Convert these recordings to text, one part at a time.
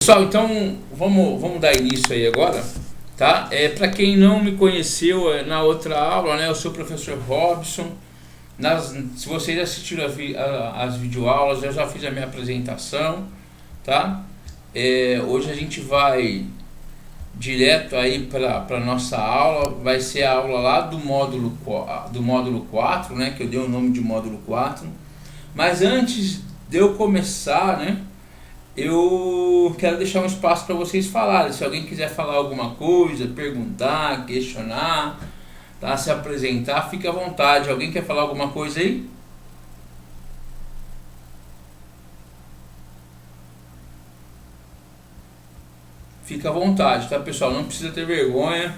Pessoal, então vamos dar início aí agora, tá? Para quem não me conheceu na outra aula, né, eu sou o professor Robson. Se vocês assistiram as videoaulas, eu já fiz a minha apresentação, tá? Hoje a gente vai direto aí para nossa aula, vai ser a aula lá do módulo 4, né, que eu dei o nome de módulo 4. Mas antes de eu começar, né, eu quero deixar um espaço para vocês falarem. Se alguém quiser falar alguma coisa, perguntar, questionar, tá? Se apresentar, fique à vontade. Alguém quer falar alguma coisa aí? Fica à vontade, tá, pessoal? Não precisa ter vergonha.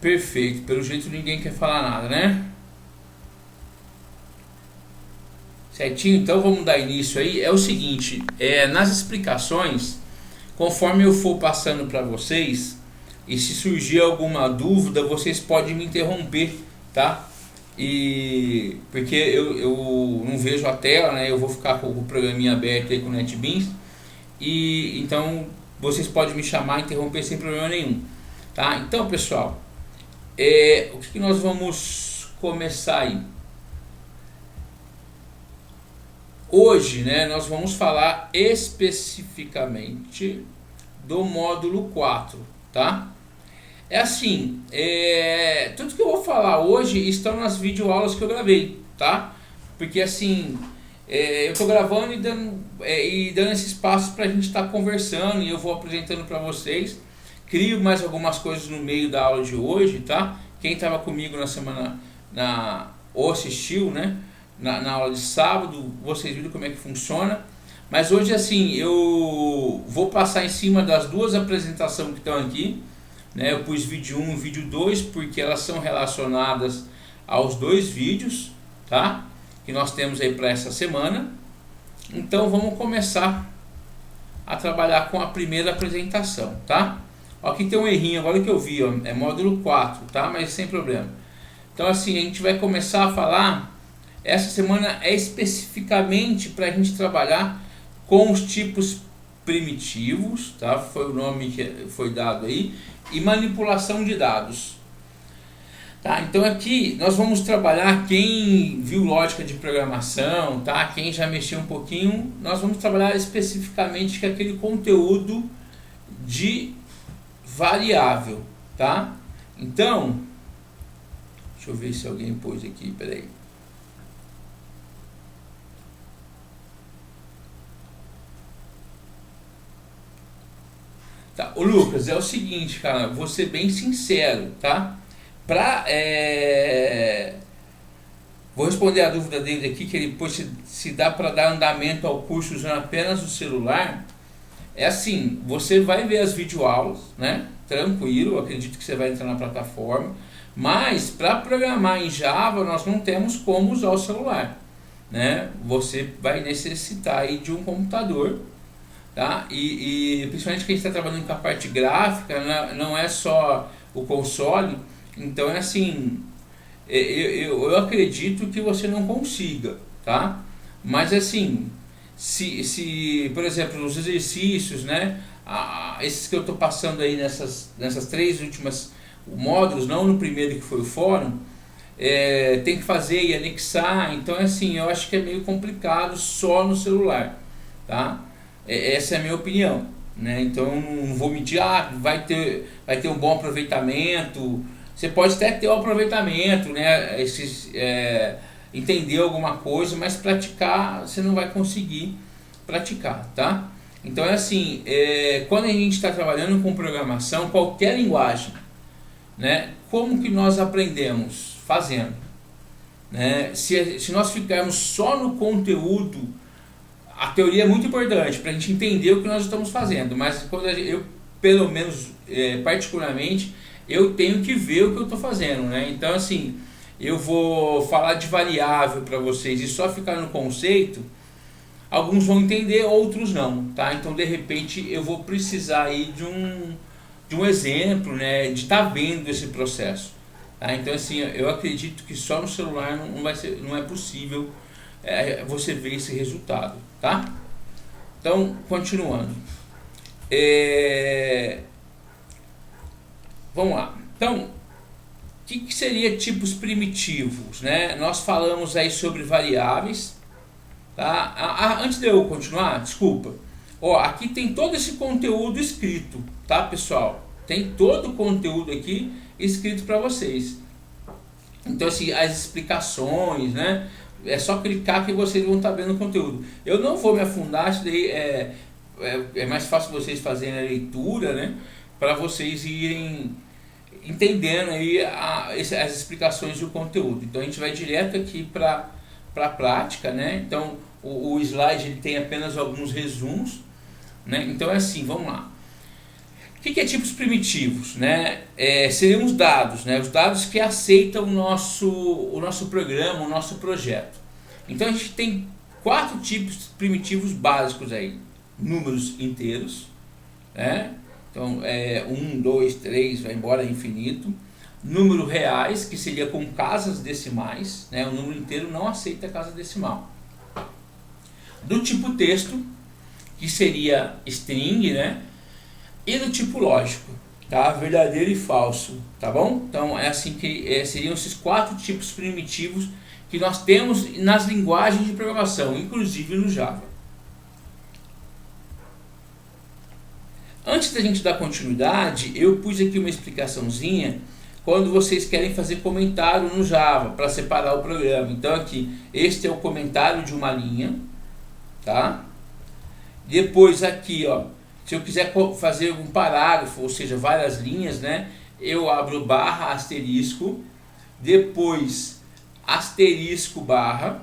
Perfeito, pelo jeito ninguém quer falar nada, né? Certinho, então vamos dar início aí. É o seguinte, nas explicações, conforme eu for passando para vocês, e se surgir alguma dúvida, vocês podem me interromper, tá? Porque eu não vejo a tela, né? Eu vou ficar com o programinha aberto aí com o NetBeans, e então vocês podem me chamar e interromper sem problema nenhum, tá? Então, pessoal, o que nós vamos começar aí? Hoje, né, nós vamos falar especificamente do módulo 4, tá? É assim, tudo que eu vou falar hoje estão nas videoaulas que eu gravei, tá? Porque assim, eu tô gravando e dando esse espaço pra gente estar conversando, e eu vou apresentando para vocês. Crio mais algumas coisas no meio da aula de hoje, tá? Quem estava comigo na semana, ou assistiu, né, na aula de sábado, vocês viram como é que funciona. Mas hoje, assim, eu vou passar em cima das duas apresentações que estão aqui, né? Eu pus vídeo 1 e vídeo 2 porque elas são relacionadas aos dois vídeos, tá? Que nós temos aí para essa semana. Então vamos começar a trabalhar com a primeira apresentação, tá? Aqui tem um errinho agora que eu vi, ó, é módulo 4, tá? Mas sem problema. Então assim, a gente vai começar a falar, essa semana é especificamente para a gente trabalhar com os tipos primitivos, tá? Foi o nome que foi dado aí, e manipulação de dados. Tá? Então aqui nós vamos trabalhar, quem viu lógica de programação, tá? Quem já mexeu um pouquinho, nós vamos trabalhar especificamente com aquele conteúdo de variável, tá? Então, deixa eu ver se alguém pôs aqui, peraí. Tá, o Lucas, é o seguinte, cara, vou ser bem sincero, tá? Vou responder a dúvida dele aqui, que ele pôs se dá para dar andamento ao curso usando apenas o celular. É assim, você vai ver as videoaulas, né? Tranquilo, acredito que você vai entrar na plataforma. Mas para programar em Java, nós não temos como usar o celular, né? Você vai necessitar aí de um computador, tá? E principalmente que a gente está trabalhando com a parte gráfica, né? Não é só o console. Então é assim, eu acredito que você não consiga, tá? Mas assim, se por exemplo, os exercícios, né, esses que eu estou passando aí nessas três últimas módulos, não no primeiro que foi o fórum, tem que fazer e anexar. Então assim, eu acho que é meio complicado só no celular, tá? Essa é a minha opinião, né? Então não vou mentir, vai ter um bom aproveitamento. Você pode até ter um aproveitamento, né? Entender alguma coisa, mas praticar você não vai conseguir praticar, tá? Então é assim, quando a gente está trabalhando com programação, qualquer linguagem, né? Como que nós aprendemos? Fazendo, né? Se nós ficarmos só no conteúdo, a teoria é muito importante para a gente entender o que nós estamos fazendo, mas quando eu, pelo menos particularmente, eu tenho que ver o que eu estou fazendo, né? Então assim, eu vou falar de variável para vocês e só ficar no conceito, alguns vão entender, outros não, tá? Então de repente eu vou precisar aí de de um exemplo, né, de estar vendo esse processo. Tá? Então assim, eu acredito que só no celular não é possível você ver esse resultado. Tá? Então, continuando. Vamos lá. Então, o que seria tipos primitivos, né? Nós falamos aí sobre variáveis, tá? Antes de eu continuar, desculpa. Ó, aqui tem todo esse conteúdo escrito, tá, pessoal? Tem todo o conteúdo aqui escrito para vocês. Então, assim, as explicações, né? É só clicar que vocês vão estar vendo o conteúdo. Eu não vou me afundar, isso daí é mais fácil vocês fazerem a leitura, né? Para vocês irem entendendo aí as explicações do conteúdo. Então a gente vai direto aqui para a prática, né? Então o slide ele tem apenas alguns resumos, né? Então é assim, vamos lá. O que é tipos primitivos, né? Seriam os dados, né? Os dados que aceitam o nosso programa, o nosso projeto. Então a gente tem 4 tipos primitivos básicos aí: números inteiros, né? Então, 1, 2, 3, vai embora infinito. Número reais, que seria com casas decimais, né? O número inteiro não aceita casa decimal. Do tipo texto, que seria string, né? E do tipo lógico, tá? Verdadeiro e falso, tá bom? Então, é assim que seriam esses 4 tipos primitivos que nós temos nas linguagens de programação, inclusive no Java. Antes da gente dar continuidade, eu pus aqui uma explicaçãozinha quando vocês querem fazer comentário no Java para separar o programa. Então aqui, este é o comentário de uma linha, tá? Depois aqui, ó, se eu quiser fazer um parágrafo, ou seja, várias linhas, né? Eu abro barra asterisco, depois asterisco barra,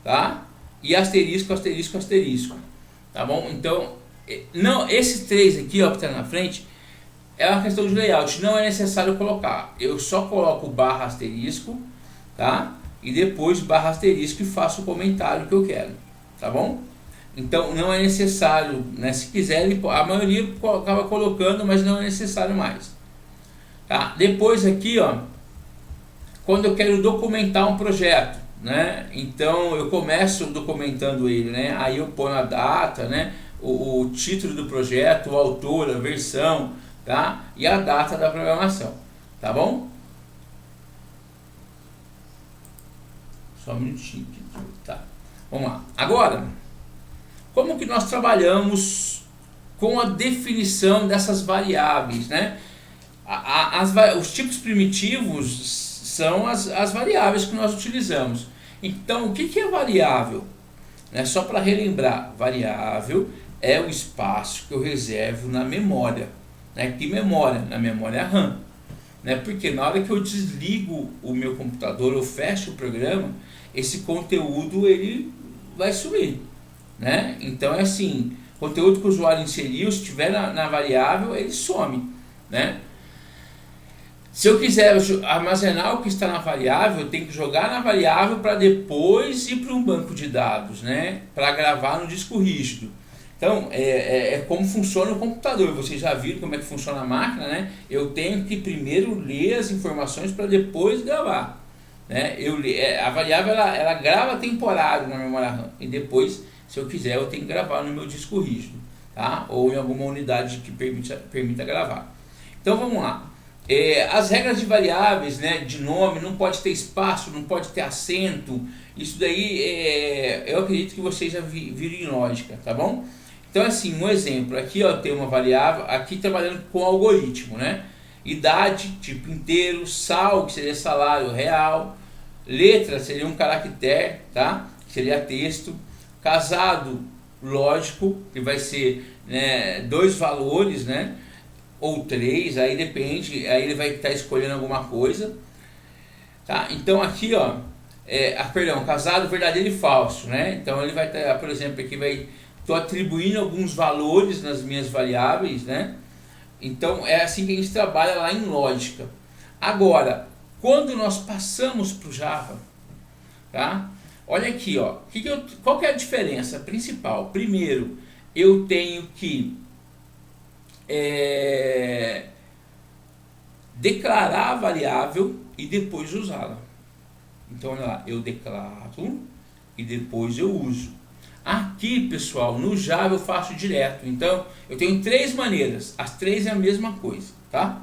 tá? E asterisco, asterisco, asterisco, tá bom? Então não, esses 3 aqui, ó, que está na frente, é uma questão de layout, não é necessário colocar. Eu só coloco barra asterisco, tá? E depois barra asterisco e faço o comentário que eu quero, tá bom? Então não é necessário, né? Se quiser, a maioria acaba colocando, mas não é necessário mais, tá? Depois aqui, ó, quando eu quero documentar um projeto, né? Então eu começo documentando ele, né? Aí eu ponho a data, né? O título do projeto, o autor, a versão, tá? E a data da programação, tá bom? Só um minutinho aqui, tá? Vamos lá. Agora, como que nós trabalhamos com a definição dessas variáveis, né? Os tipos primitivos são as variáveis que nós utilizamos. Então, o que é variável? Só para relembrar, variável é o espaço que eu reservo na memória. Que memória? Na memória RAM. Porque na hora que eu desligo o meu computador, eu fecho o programa, esse conteúdo ele vai sumir. Então é assim, conteúdo que o usuário inseriu, se estiver na variável, ele some. Se eu quiser armazenar o que está na variável, eu tenho que jogar na variável para depois ir para um banco de dados, para gravar no disco rígido. Então, é como funciona o computador. Vocês já viram como é que funciona a máquina, Eu tenho que primeiro ler as informações para depois gravar. A variável ela grava temporário na memória RAM e depois, se eu quiser, eu tenho que gravar no meu disco rígido, tá? Ou em alguma unidade que permita gravar. Então, vamos lá. As regras de variáveis, de nome, não pode ter espaço, não pode ter acento. Isso daí, eu acredito que vocês já viram em lógica, tá bom? Então, assim, um exemplo, aqui ó, tem uma variável, aqui trabalhando com algoritmo, Idade, tipo inteiro, sal, que seria salário real, letra seria um caractere, tá? Que seria texto, casado, lógico, que vai ser 2 valores, ou 3, aí depende, aí ele vai estar escolhendo alguma coisa, tá? Então aqui ó, casado, verdadeiro e falso, Então ele vai estar, por exemplo, aqui estou atribuindo alguns valores nas minhas variáveis, Então é assim que a gente trabalha lá em lógica. Agora, quando nós passamos para o Java, tá? Olha aqui, ó, qual que é a diferença principal? Primeiro, eu tenho que declarar a variável e depois usá-la. Então, olha lá, eu declaro e depois eu uso. Aqui, pessoal, no Java eu faço direto. Então, eu tenho três maneiras. As três é a mesma coisa, tá?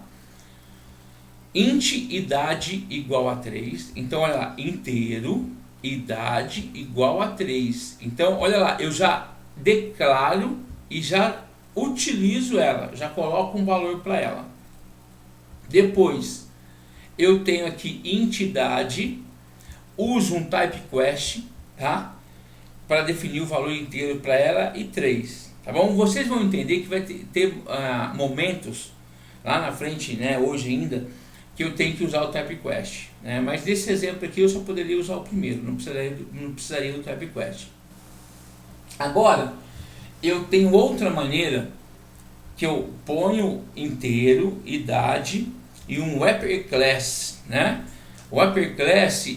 Int idade igual a 3. Então, olha lá, inteiro, idade igual a 3. Então, olha lá, eu já declaro e já utilizo ela. Já coloco um valor para ela. Depois, eu tenho aqui int idade, uso um type quest, tá? Para definir o valor inteiro para ela e 3, tá bom? Vocês vão entender que vai ter momentos lá na frente, né, hoje ainda, que eu tenho que usar o type quest, né? Mas nesse exemplo aqui eu só poderia usar o primeiro, não precisaria do type quest. Agora, eu tenho outra maneira que eu ponho inteiro, idade e um wrapper class, né? O wrapper class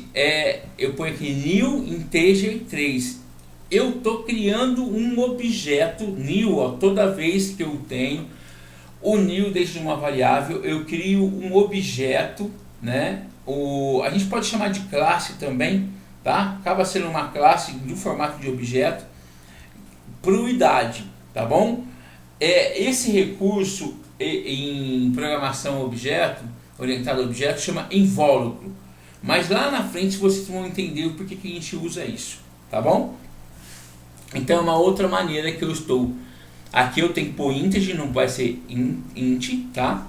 eu ponho aqui new integer 3. Eu estou criando um objeto new, ó, toda vez que eu tenho o new dentro de uma variável, eu crio um objeto, né? A gente pode chamar de classe também, tá? Acaba sendo uma classe do formato de objeto, para idade, tá bom? Esse recurso em programação objeto, orientado a objeto, chama invólucro. Mas lá na frente vocês vão entender o porquê que a gente usa isso, tá bom? Então é uma outra maneira que eu estou. Aqui eu tenho que pôr integer, não vai ser int, tá?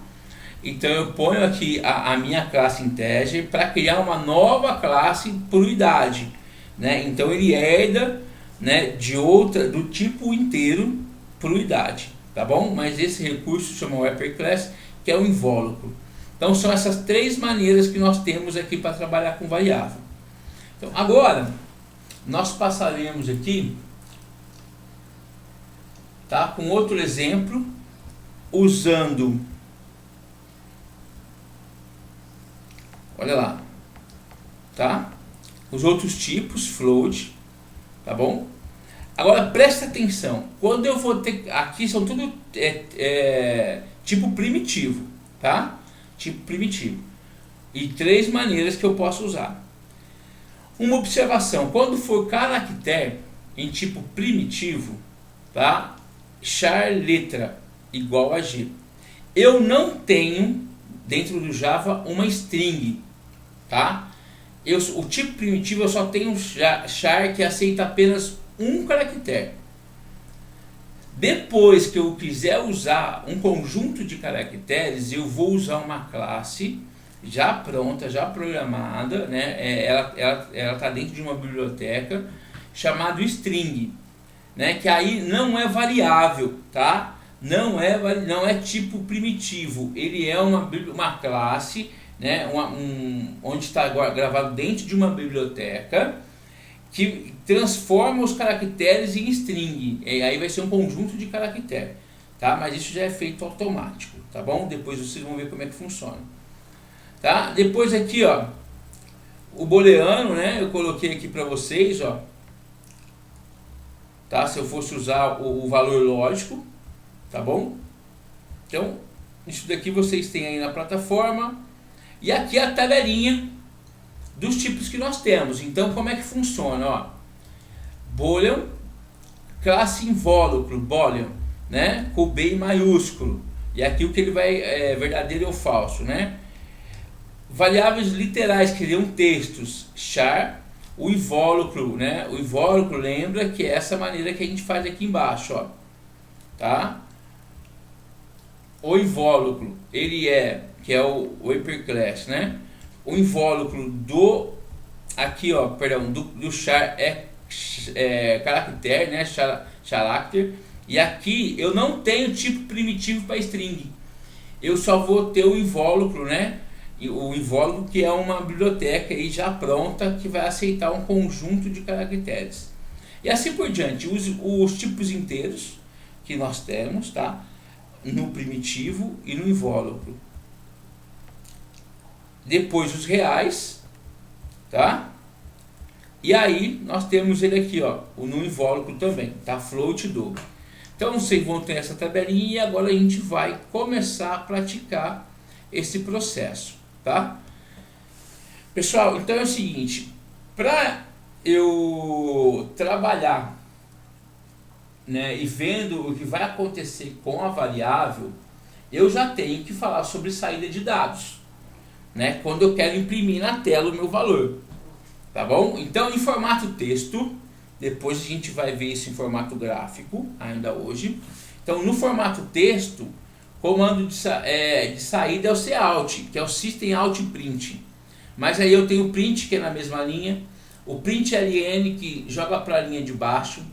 Então eu ponho aqui a minha classe integer para criar uma nova classe por idade, né? Então ele herda, né, do tipo inteiro por idade, tá bom? Mas esse recurso chama wrapper class, que é o invólucro. Então são essas três maneiras que nós temos aqui para trabalhar com variável. Então agora nós passaremos aqui, tá, com outro exemplo, usando, olha lá, tá, os outros tipos, float, tá bom? Agora presta atenção, quando eu vou ter, aqui são tudo tipo primitivo, tá? Tipo primitivo. E três maneiras que eu posso usar. Uma observação, quando for caractere em tipo primitivo, tá? Char letra igual a G. Eu não tenho dentro do Java uma string, tá? O tipo primitivo eu só tenho char que aceita apenas um caractere. Depois que eu quiser usar um conjunto de caracteres, eu vou usar uma classe já pronta, já programada, né? Ela está dentro de uma biblioteca chamada string, né? Que aí não é variável, tá? Não é tipo primitivo, ele é uma classe, né? Onde está gravado dentro de uma biblioteca que transforma os caracteres em string, e aí vai ser um conjunto de caracteres, tá? Mas isso já é feito automático, tá bom? Depois vocês vão ver como é que funciona, tá? Depois aqui, ó, o booleano, né? Eu coloquei aqui para vocês, ó, tá? Se eu fosse usar o valor lógico, tá bom? Então, isso daqui vocês têm aí na plataforma, e aqui a tabelinha dos tipos que nós temos. Então, como é que funciona? Ó, boolean, classe invólucro, boolean, né? Com B maiúsculo. E aqui o que ele vai verdadeiro ou falso, né? Variáveis literais que seriam textos, char, o invólucro, né? O invólucro, lembra que é essa maneira que a gente faz aqui embaixo, ó, tá? O invólucro, ele que é o hyperclass, né? O invólucro do char caractere, né? Character. E aqui eu não tenho tipo primitivo para string. Eu só vou ter o invólucro, né? O invólucro que é uma biblioteca aí já pronta que vai aceitar um conjunto de caracteres. E assim por diante. Os tipos inteiros que nós temos, tá? No primitivo e no invólucro. Depois os reais, tá? E aí nós temos ele aqui, ó, no invólucro também, tá? Float do. Então vocês vão ter essa tabelinha e agora a gente vai começar a praticar esse processo, tá? Pessoal, então é o seguinte, para eu trabalhar, né, e vendo o que vai acontecer com a variável, eu já tenho que falar sobre saída de dados, né, quando eu quero imprimir na tela o meu valor, tá bom? Então, em formato texto, depois a gente vai ver isso em formato gráfico, ainda hoje. Então, no formato texto, comando de saída é o Cout, que é o System Out Print. Mas aí eu tenho o print, que é na mesma linha, o print ln, que joga para a linha de baixo,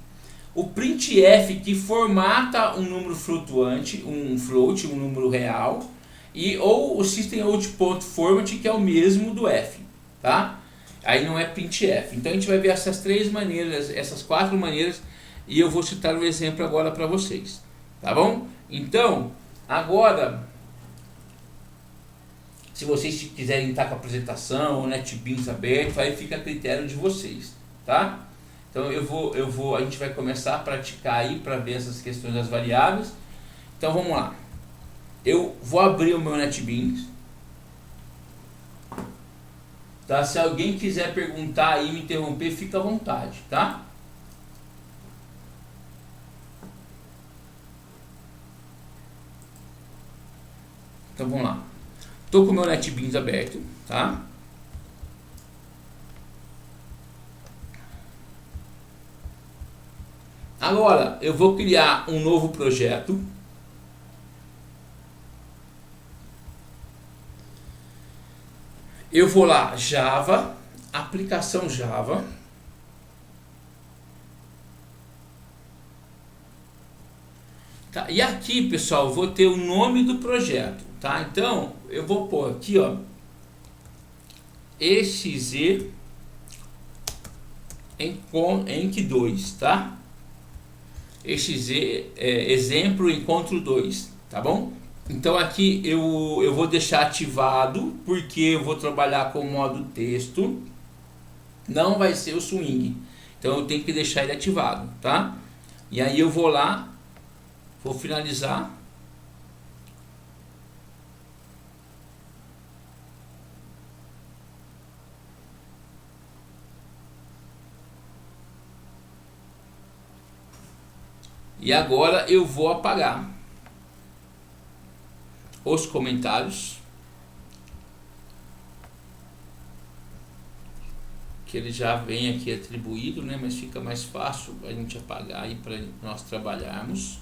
o printf, que formata um número flutuante, um float, um número real, ou o systemout.format, que é o mesmo do f, tá? Aí não é printf. Então a gente vai ver essas três maneiras, essas quatro maneiras, e eu vou citar um exemplo agora para vocês, tá bom? Então, agora, se vocês quiserem estar com a apresentação, o NetBeans aberto, aí fica a critério de vocês, tá? Então a gente vai começar a praticar aí para ver essas questões das variáveis. Então vamos lá. Eu vou abrir o meu NetBeans. Tá? Se alguém quiser perguntar e me interromper, fica à vontade, tá? Então vamos lá. Estou com o meu NetBeans aberto, tá? Agora eu vou criar um novo projeto. Eu vou lá, Java, aplicação Java. Tá? E aqui, pessoal, vou ter o nome do projeto, tá? Então, eu vou pôr aqui, ó, exe enc2, tá? Exe exemplo encontro 2, tá bom? Então aqui eu vou deixar ativado, porque eu vou trabalhar com o modo texto, não vai ser o swing, então eu tenho que deixar ele ativado, tá? E aí eu vou lá, vou finalizar. E agora eu vou apagar os comentários, que ele já vem aqui atribuído, né? Mas fica mais fácil a gente apagar aí para nós trabalharmos.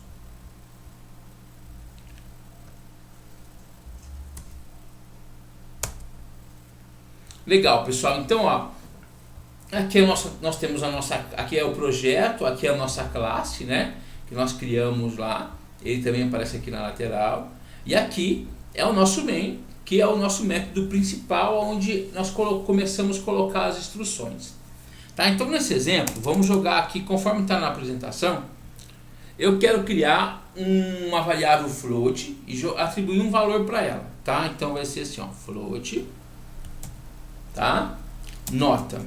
Legal, pessoal. Então, ó, aqui nós temos aqui é o projeto, aqui é a nossa classe, né? Que nós criamos lá. Ele também aparece aqui na lateral. E aqui é o nosso main, que é o nosso método principal, onde nós começamos a colocar as instruções. Tá? Então, nesse exemplo, vamos jogar aqui, conforme está na apresentação, eu quero criar uma variável float e atribuir um valor para ela. Tá? Então, vai ser assim, ó, float, tá? Nota.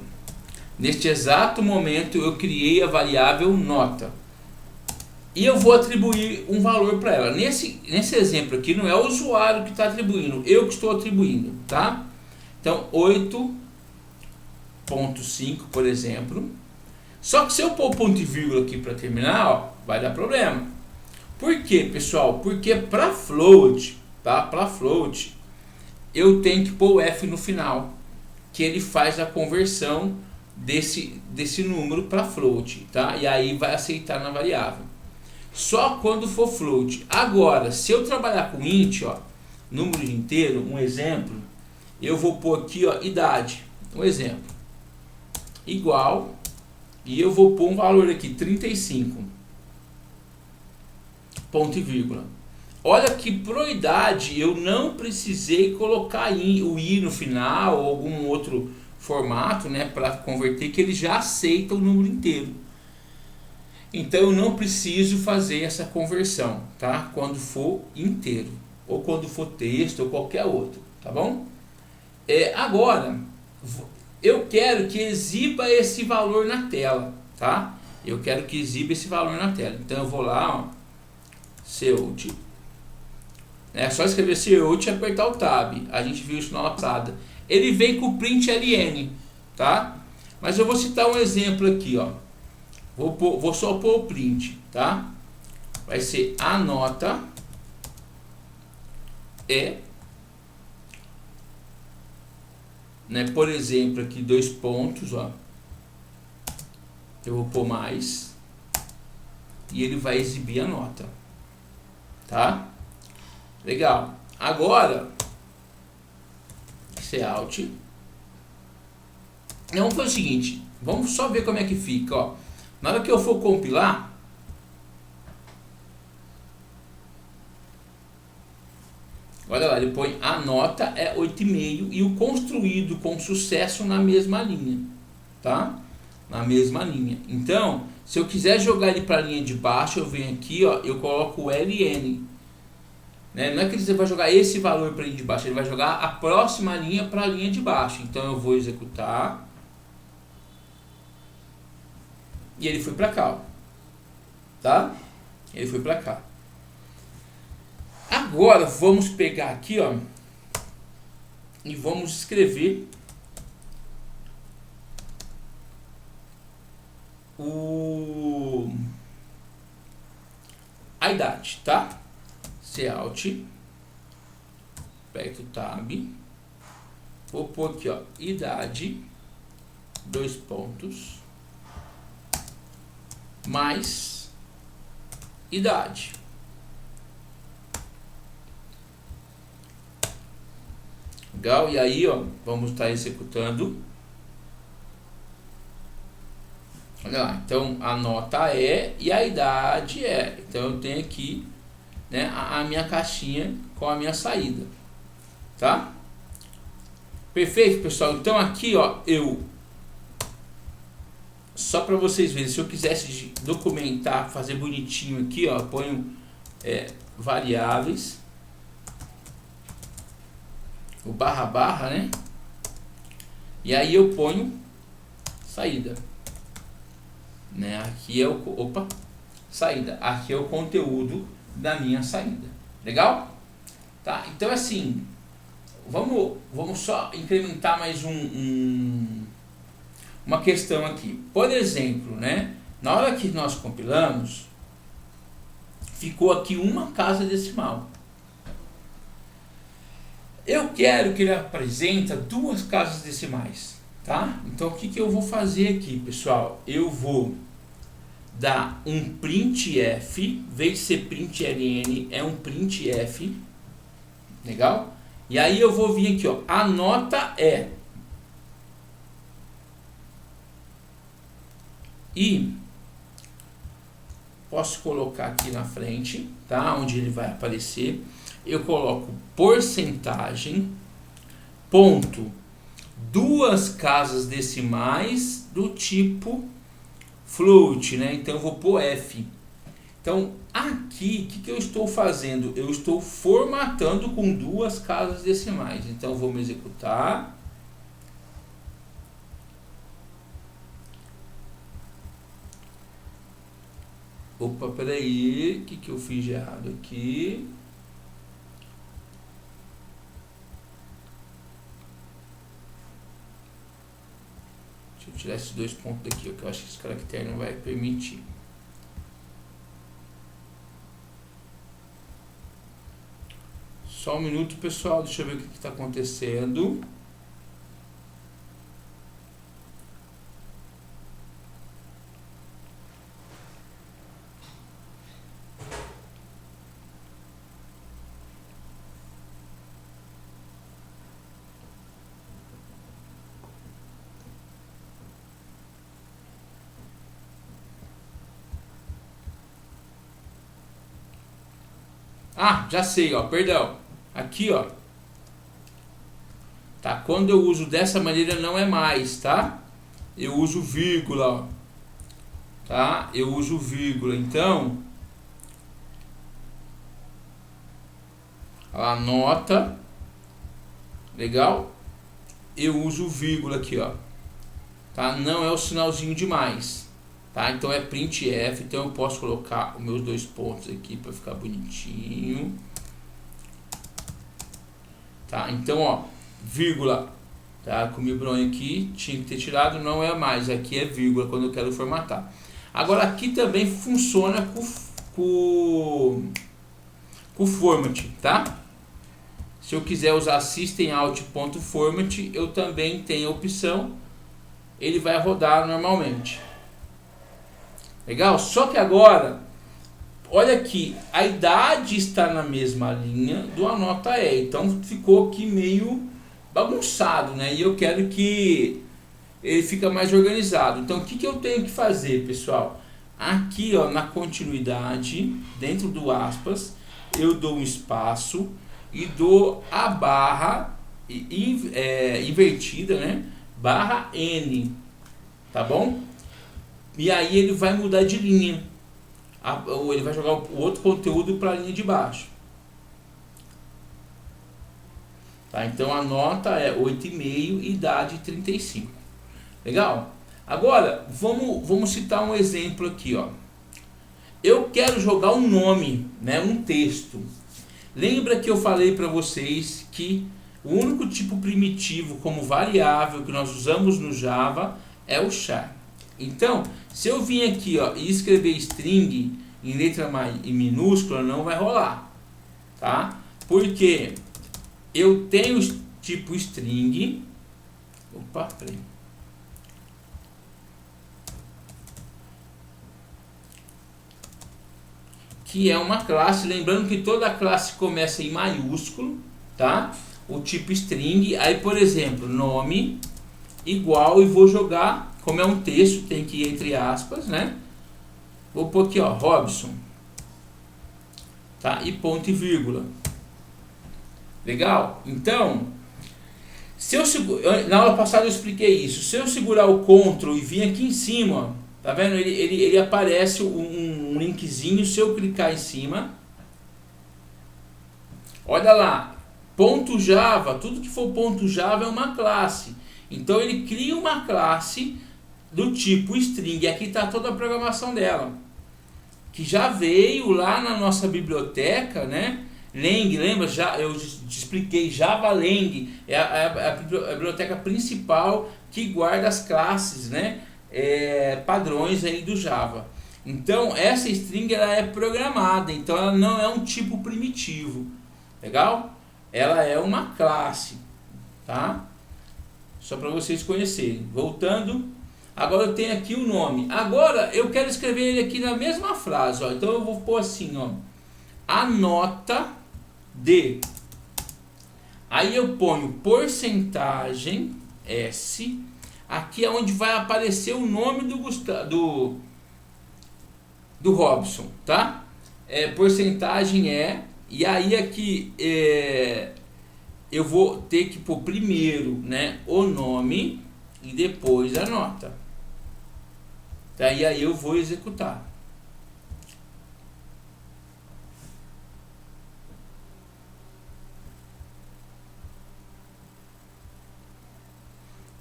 Neste exato momento, eu criei a variável nota. E eu vou atribuir um valor para ela. Nesse exemplo aqui não é o usuário que está atribuindo, eu que estou atribuindo, tá? Então 8.5, por exemplo. Só que se eu pôr ponto e vírgula aqui para terminar, ó, vai dar problema. Por quê, pessoal? Porque para float, tá? Para float, eu tenho que pôr o F no final, que ele faz a conversão desse número para float, tá? E aí vai aceitar na variável. Só quando for float. Agora, se eu trabalhar com int, ó, número inteiro, um exemplo, eu vou pôr aqui, ó, idade, um exemplo, igual, e eu vou pôr um valor aqui, 35, ponto e vírgula. Olha que por idade eu não precisei colocar o i no final ou algum outro formato, né, para converter, que ele já aceita o número inteiro. Então eu não preciso fazer essa conversão, tá? Quando for inteiro, ou quando for texto, ou qualquer outro, tá bom? Agora, eu quero que exiba esse valor na tela, tá? Eu quero que exiba esse valor na tela. Então eu vou lá, ó, Cout, É só escrever Ceote e apertar o Tab. A gente viu isso na aula passada. Ele vem com o print LN, tá? Mas eu vou citar um exemplo aqui, ó. Vou só pôr o print, tá? Vai ser a nota é, né? Por exemplo, aqui 2 pontos, ó. Eu vou pôr mais e ele vai exibir a nota, tá? Legal. Agora, Alt. Vamos fazer o seguinte, vamos só ver como é que fica, ó. Na hora que eu for compilar, olha lá, ele põe a nota é 8,5 e o construído com sucesso na mesma linha, tá? Na mesma linha. Então, se eu quiser jogar ele para a linha de baixo, eu venho aqui, ó, eu coloco o LN. Né? Não é que você vai jogar esse valor para a linha de baixo, ele vai jogar a próxima linha para a linha de baixo. Então eu vou executar. E ele foi para cá, ó. Tá? Ele foi para cá. Agora vamos pegar aqui, ó, e vamos escrever a idade, tá? Alt, aperto o Tab, vou pôr aqui, ó, idade, 2 pontos, mais idade. Legal, e aí, ó, vamos estar executando. Olha lá, então a nota é e a idade é. Então eu tenho aqui, né, a minha caixinha com a minha saída, tá? Perfeito, pessoal. Então aqui, ó, eu só para vocês verem, se eu quisesse documentar, fazer bonitinho aqui, ó, eu ponho variáveis, o barra, né? E aí eu ponho saída, né? Aqui é o saída. Aqui é o conteúdo da minha saída. Legal? Tá? Então assim, vamos só incrementar mais uma questão aqui. Por exemplo, né? Na hora que nós compilamos, ficou aqui uma casa decimal. Eu quero que ele apresente 2 casas decimais, tá? Então o que eu vou fazer aqui, pessoal? Eu vou dar um printf, em vez de ser println, é um printf, legal? E aí eu vou vir aqui, ó, a nota é, e posso colocar aqui na frente, tá? Onde ele vai aparecer. Eu coloco porcentagem, ponto, 2 casas decimais do tipo float, né? Então eu vou pôr F. Então aqui, o que eu estou fazendo? Eu estou formatando com 2 casas decimais. Então vamos executar. Opa, peraí, o que eu fiz de errado aqui? Deixa eu tirar esses 2 pontos daqui, que eu acho que esse caractere não vai permitir. Só um minuto, pessoal, deixa eu ver o que está acontecendo. Ah, já sei, ó, perdão. Aqui, ó. Tá, quando eu uso dessa maneira não é mais, tá? Eu uso vírgula, ó. Tá? Eu uso vírgula, então a nota, legal? Eu uso vírgula aqui, ó. Tá? Não é o sinalzinho de mais. Tá? Então é printf, então eu posso colocar os meus 2 pontos aqui para ficar bonitinho. tá? Então, ó, vírgula, tá? Com o meu bronho aqui, tinha que ter tirado, não é mais, aqui é vírgula quando eu quero formatar. Agora aqui também funciona com o format, tá? Se eu quiser usar systemout.format, eu também tenho a opção, ele vai rodar normalmente. Legal? Só que agora, olha aqui, a idade está na mesma linha do anota E, então ficou aqui meio bagunçado, né? E eu quero que ele fique mais organizado. Então o que eu tenho que fazer, pessoal? Aqui, ó, na continuidade, dentro do aspas, eu dou um espaço e dou a barra invertida, né? Barra N, tá bom? E aí ele vai mudar de linha. Ou ele vai jogar o outro conteúdo para a linha de baixo. Tá? Então a nota é 8,5, idade 35. Legal? Agora vamos citar um exemplo aqui, ó. Eu quero jogar um nome, né, um texto. Lembra que eu falei para vocês que o único tipo primitivo como variável que nós usamos no Java é o char. Então, se eu vim aqui, ó, e escrever string em letra minúscula, não vai rolar, tá? Porque eu tenho tipo string. Opa, peraí. Que é uma classe, lembrando que toda classe começa em maiúsculo, tá? O tipo string, aí por exemplo, nome igual, e vou jogar, como é um texto, tem que ir entre aspas, né? Vou pôr aqui, ó, Robson, tá? E ponto e vírgula. Legal? Então, se eu na aula passada eu expliquei isso. Se eu segurar o Ctrl e vir aqui em cima, ó, tá vendo? Ele aparece um linkzinho. Se eu clicar em cima, olha lá, ponto .java, tudo que for ponto .java é uma classe. Então ele cria uma classe do tipo string. Aqui está toda a programação dela, que já veio lá na nossa biblioteca, né? Lang, lembra? Eu te expliquei, Java Lang é a biblioteca principal que guarda as classes, né? Padrões aí do Java. Então essa string ela é programada, então ela não é um tipo primitivo, legal? Ela é uma classe, tá? Só para vocês conhecerem. Voltando, agora eu tenho aqui o nome. Agora eu quero escrever ele aqui na mesma frase, ó. Então eu vou pôr assim, ó, a nota de. Aí eu ponho porcentagem S. Aqui é onde vai aparecer o nome do Robson, tá? Porcentagem e aí aqui eu vou ter que pôr primeiro, né, o nome e depois a nota. Tá? E aí eu vou executar.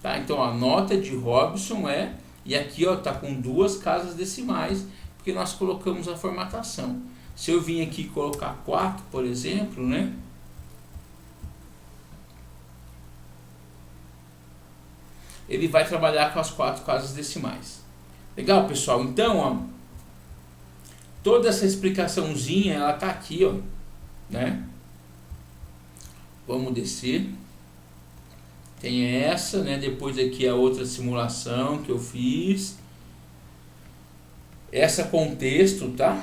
Tá? Então a nota de Robson e aqui ó, tá com 2 casas decimais, porque nós colocamos a formatação. Se eu vim aqui colocar 4, por exemplo, né? Ele vai trabalhar com as 4 casas decimais. Legal, pessoal? Então, ó, toda essa explicaçãozinha, ela tá aqui, ó, né? Vamos descer. Tem essa, né? Depois aqui a outra simulação que eu fiz. Essa contexto, tá?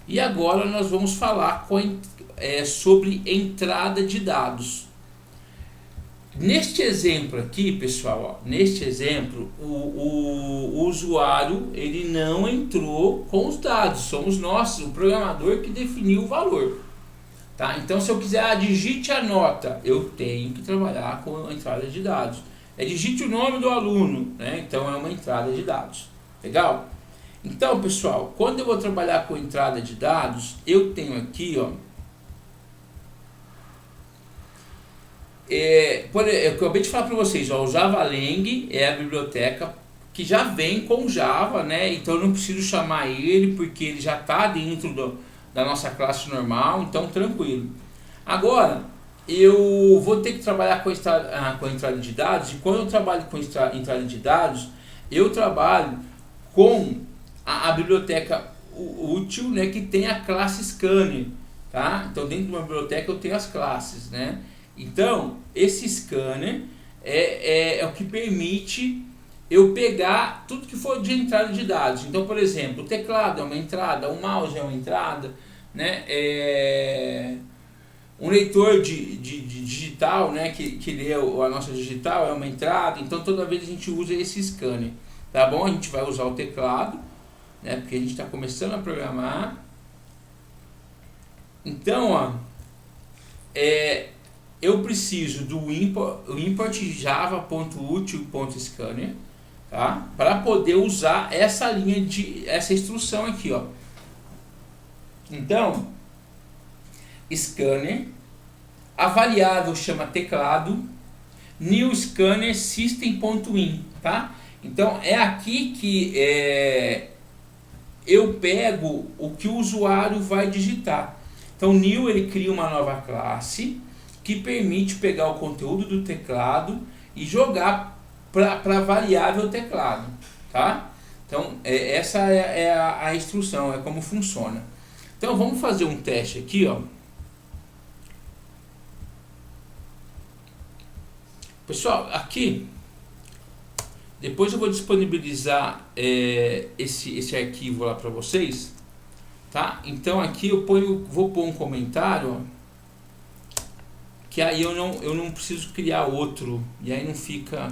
E agora nós vamos falar sobre entrada de dados. Neste exemplo aqui, pessoal, ó, neste exemplo, o usuário ele não entrou com os dados. Somos nós, o programador, que definiu o valor. Tá? Então, se eu quiser, digite a nota, eu tenho que trabalhar com a entrada de dados. Digite o nome do aluno, né? Então é uma entrada de dados. Legal? Então, pessoal, quando eu vou trabalhar com entrada de dados, eu tenho aqui, ó, eu acabei de falar para vocês, ó, o Java Lang é a biblioteca que já vem com Java, né? Então eu não preciso chamar ele porque ele já está dentro da nossa classe normal, então tranquilo. Agora, eu vou ter que trabalhar com a entrada de dados, e quando eu trabalho com entrada de dados, eu trabalho com a biblioteca útil, né, que tem a classe scanner, tá? Então dentro de uma biblioteca eu tenho as classes, né? Então esse scanner é o que permite eu pegar tudo que for de entrada de dados. Então, por exemplo, o teclado é uma entrada, o mouse é uma entrada, né? Um leitor de digital, né, que lê a nossa digital é uma entrada. Então toda vez a gente usa esse scanner, tá bom? A gente vai usar o teclado, né, porque a gente está começando a programar. Então, ó, eu preciso do import java.util.scanner, tá? Para poder usar essa essa instrução aqui, ó. Então, scanner, a variável chama teclado, new scanner system.in, tá? Então é aqui que eu pego o que o usuário vai digitar. Então new, ele cria uma nova classe que permite pegar o conteúdo do teclado e jogar para a variável teclado, tá? Então essa é a instrução, é como funciona. Então vamos fazer um teste aqui, ó. Pessoal, aqui depois eu vou disponibilizar esse arquivo lá para vocês, tá? Então aqui eu vou pôr um comentário, ó, que aí eu não preciso criar outro, e aí não fica,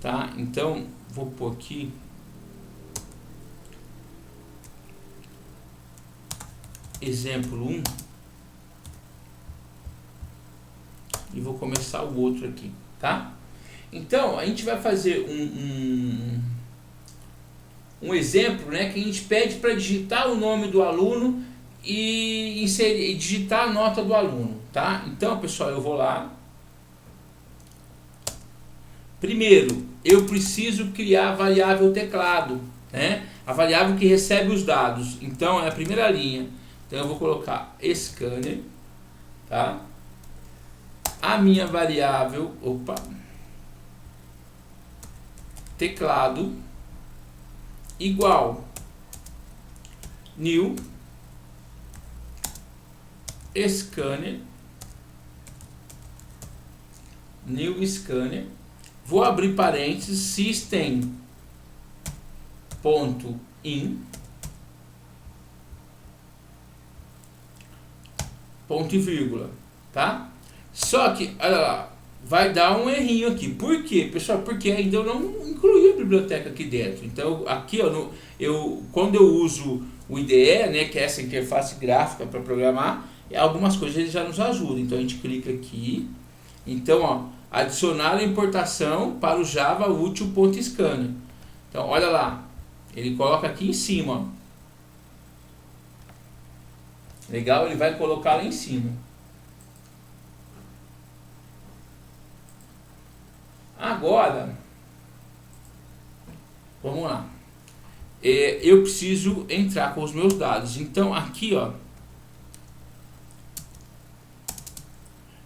tá? Então vou pôr aqui exemplo 1 e vou começar o outro aqui, tá? Então a gente vai fazer um exemplo, né, que a gente pede para digitar o nome do aluno e digitar a nota do aluno, tá? Então, pessoal, eu vou lá. Primeiro, eu preciso criar a variável teclado, né? A variável que recebe os dados. Então é a primeira linha. Então eu vou colocar scanner, tá? A minha variável, teclado igual new scanner, vou abrir parênteses, system.in, ponto e vírgula, tá? Só que, olha lá, vai dar um errinho aqui. Por quê, pessoal? Porque ainda eu não incluí a biblioteca aqui dentro. Então, aqui, ó, quando eu uso o IDE, né, que é essa interface gráfica para programar, algumas coisas ele já nos ajuda. Então, a gente clica aqui. Então, ó, adicionar a importação para o Java útil.scanner. Então, olha lá, ele coloca aqui em cima, ó. Legal? Ele vai colocar lá em cima. Agora, vamos lá. Eu preciso entrar com os meus dados. Então, aqui, ó,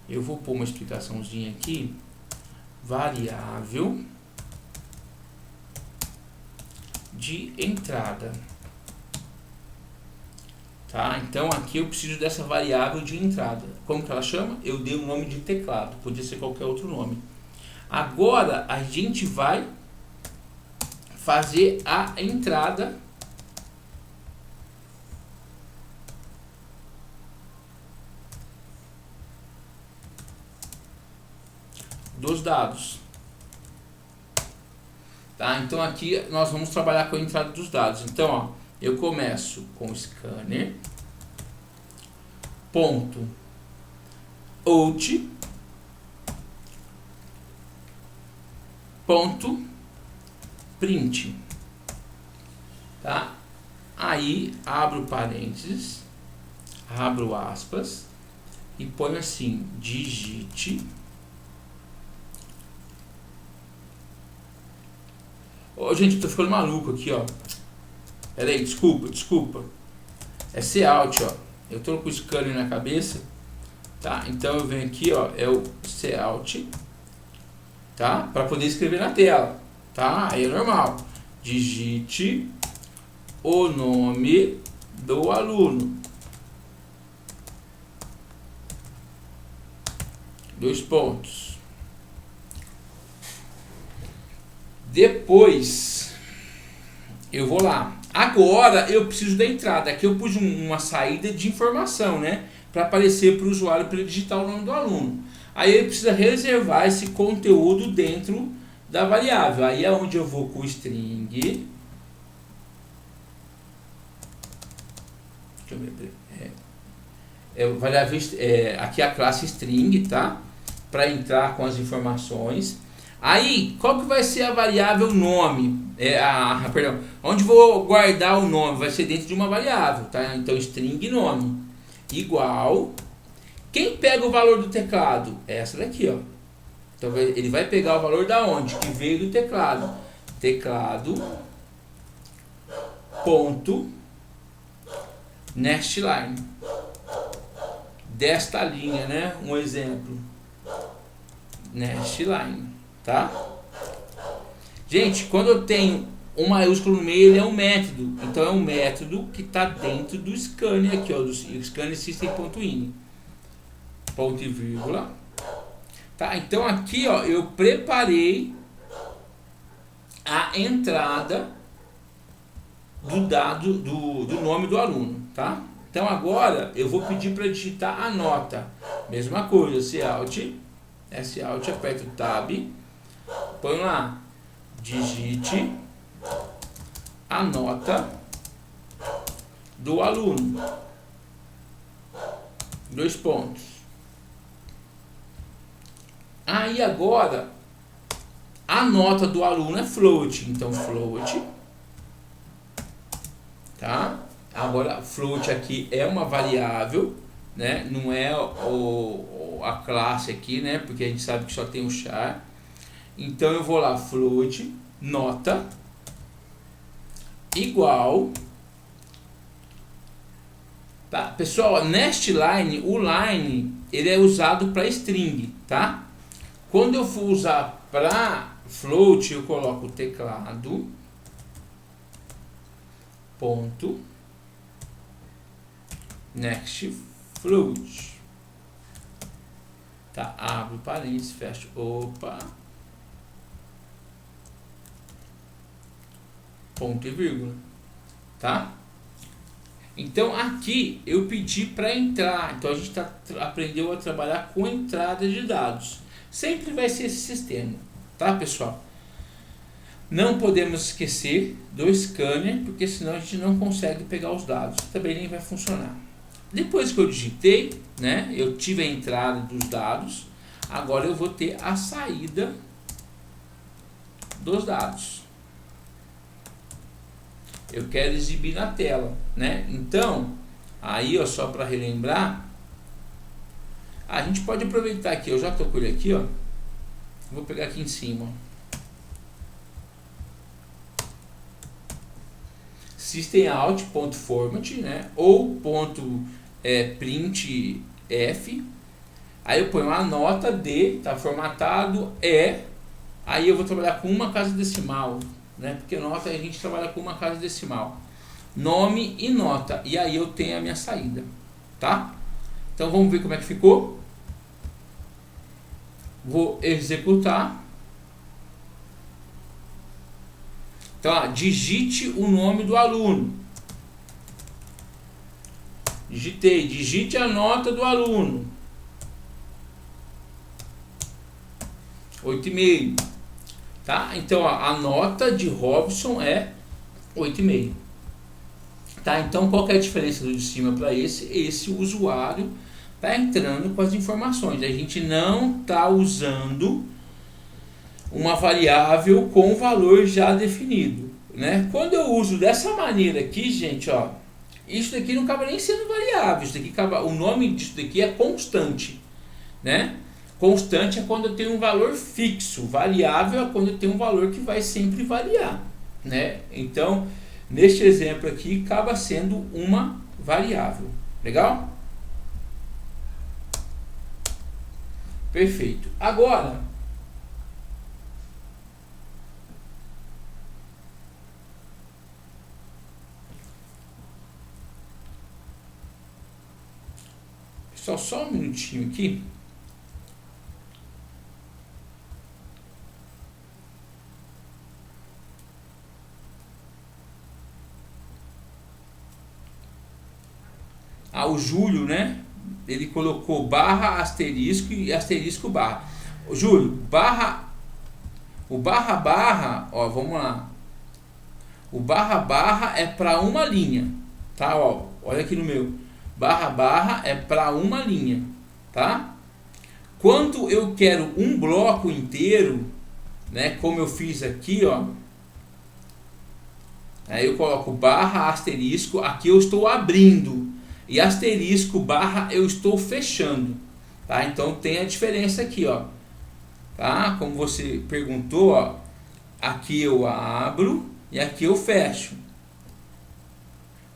eu vou pôr uma explicaçãozinha aqui. Variável de entrada. Tá? Então, aqui eu preciso dessa variável de entrada. Como que ela chama? Eu dei o nome de teclado. Podia ser qualquer outro nome. Agora a gente vai fazer a entrada dos dados, tá? Então aqui nós vamos trabalhar com a entrada dos dados. Então, ó, eu começo com scanner ponto out ponto print, tá? Aí abro parênteses, abro aspas e ponho assim, digite. Gente, eu tô ficando maluco aqui, ó. Pera aí, desculpa. É Cout, ó. Eu tô com o scanner na cabeça, tá? Então eu venho aqui, ó, é o Cout, tá? Para poder escrever na tela, tá? Aí é normal. Digite o nome do aluno. 2 pontos. Depois eu vou lá. Agora eu preciso da entrada. Aqui eu pus uma saída de informação, né? Para aparecer para o usuário para ele digitar o nome do aluno. Aí ele precisa reservar esse conteúdo dentro da variável. Aí é onde eu vou com o string. Deixa eu ver. Variável, aqui a classe string, tá? Para entrar com as informações. Aí, qual que vai ser a variável nome? Perdão, onde vou guardar o nome? Vai ser dentro de uma variável, tá? Então, string nome igual. Quem pega o valor do teclado? Essa daqui, ó. Então, ele vai pegar o valor da onde? Que veio do teclado. Teclado ponto next line. Desta linha, né? Um exemplo. Next line. Tá? Gente, quando eu tenho um maiúsculo no meio, ele é um método. Então é um método que está dentro do scanner aqui, ó, do scanner system.in. Ponto e vírgula. Tá? Então aqui, ó, eu preparei a entrada do dado do nome do aluno, tá? Então agora eu vou pedir para digitar a nota. Mesma coisa, Cout, aperto o Tab. Põe lá, digite a nota do aluno. 2 pontos. Aí agora, a nota do aluno é float. Então, float. Tá? Agora, float aqui é uma variável, né? Não é a classe aqui, né? Porque a gente sabe que só tem o char. Então eu vou lá, float, nota, igual, tá? Pessoal, nest line, o line, ele é usado para string, tá? Quando eu for usar para float, eu coloco teclado, ponto, next float, tá? Abre parênteses, fecha, ponto e vírgula, tá? Então aqui eu pedi para entrar. Então a gente aprendeu a trabalhar com entrada de dados. Sempre vai ser esse sistema, tá, pessoal? Não podemos esquecer do scanner, porque senão a gente não consegue pegar os dados. Também nem vai funcionar. Depois que eu digitei, né? Eu tive a entrada dos dados. Agora eu vou ter a saída dos dados. Eu quero exibir na tela, né? Então, aí, ó, só para relembrar, a gente pode aproveitar aqui. Eu já tô com ele aqui, ó. Vou pegar aqui em cima. Systemout.format, né? Ou .printf. Aí eu ponho a nota D, tá formatado, aí eu vou trabalhar com uma casa decimal, né? Porque nota a gente trabalha com uma casa decimal. Nome e nota. E aí eu tenho a minha saída, tá? Então vamos ver como é que ficou. Vou executar. Então, ó, digite o nome do aluno. Digitei. Digite a nota do aluno. 8,5. Tá? Então, ó, a nota de Robson é 8,5. Tá? Então, qual que é a diferença do de cima para esse? Esse usuário está entrando com as informações. A gente não está usando uma variável com valor já definido, né? Quando eu uso dessa maneira aqui, gente, ó, isso daqui não acaba nem sendo variável. Isso daqui acaba, o nome disso daqui é constante, né? Constante é quando eu tenho um valor fixo. Variável é quando eu tenho um valor que vai sempre variar, né? Então, neste exemplo aqui, acaba sendo uma variável. Legal? Perfeito. Agora, pessoal, só um minutinho aqui. O Júlio, né? Ele colocou barra, asterisco e asterisco barra. Júlio, barra, o barra barra, ó, vamos lá. O barra barra é para uma linha, tá? Ó, olha aqui no meu. Barra barra é para uma linha, tá? Quando eu quero um bloco inteiro, né? Como eu fiz aqui, ó. Aí eu coloco barra, asterisco. Aqui eu estou abrindo. E asterisco barra eu estou fechando, tá? Então tem a diferença aqui, ó, tá? Como você perguntou, ó, aqui eu abro e aqui eu fecho.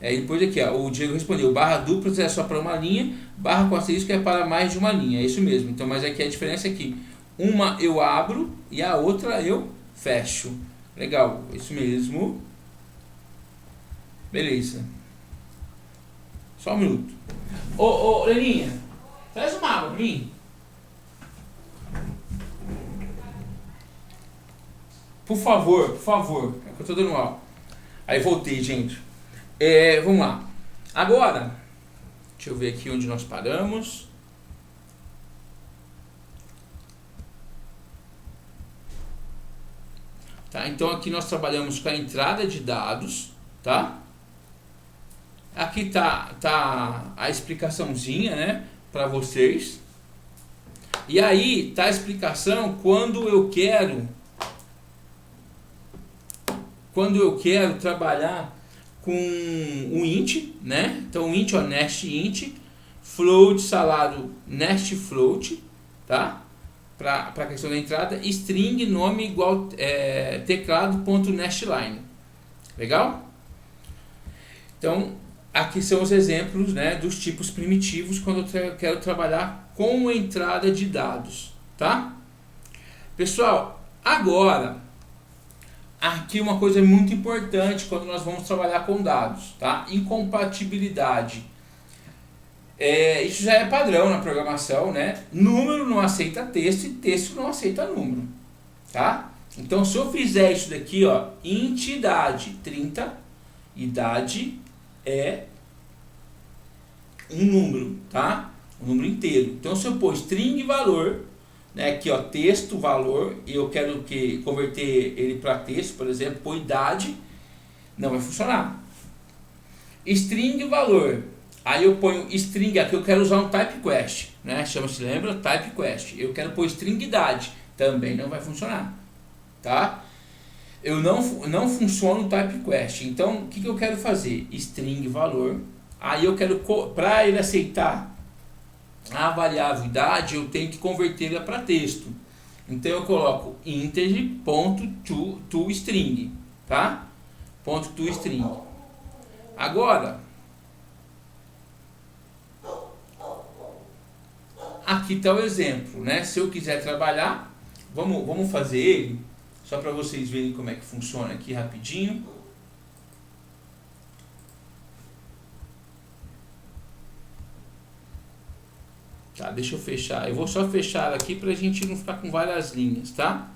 Depois aqui, ó, o Diego respondeu, barra dupla é só para uma linha, barra com asterisco é para mais de uma linha, é isso mesmo. Então, mas aqui a diferença é que uma eu abro e a outra eu fecho. Legal, isso mesmo. Beleza. Só um minuto. Ô, Leninha, traz uma água pra mim. Por favor. É que eu tô dando aula. Aí voltei, gente. Vamos lá. Agora, deixa eu ver aqui onde nós paramos. Tá, então aqui nós trabalhamos com a entrada de dados, tá? Aqui tá a explicaçãozinha, né, para vocês. E aí tá a explicação quando eu quero trabalhar com o int, né? Então o int, ó, nest int, float salário nest float, tá? Para a questão da entrada, string nome igual teclado.nestline. Legal? Então aqui são os exemplos, né, dos tipos primitivos quando eu quero trabalhar com entrada de dados, tá? Pessoal, agora, aqui uma coisa muito importante quando nós vamos trabalhar com dados, tá? Incompatibilidade. Isso já é padrão na programação, né? Número não aceita texto e texto não aceita número, tá? Então, se eu fizer isso daqui, ó, int idade 30, idade é um número, tá? Um número inteiro. Então, se eu pôr string valor, né, aqui, ó, texto valor, e eu quero converter ele para texto, por exemplo, pôr idade, não vai funcionar. String valor, aí eu ponho string, aqui eu quero usar um type quest, né? Chama-se, lembra? Type quest. Eu quero pôr string idade, também não vai funcionar, tá? Eu não funciona o type quest. Então, o que eu quero fazer? String valor. Aí eu quero, para ele aceitar a variável idade, eu tenho que convertê-la para texto. Então eu coloco integer.toString, tá? .toString. Agora, aqui está o exemplo, né? Se eu quiser trabalhar, vamos fazer ele, só para vocês verem como é que funciona aqui rapidinho. Tá, deixa eu fechar. Eu vou só fechar aqui para a gente não ficar com várias linhas, tá?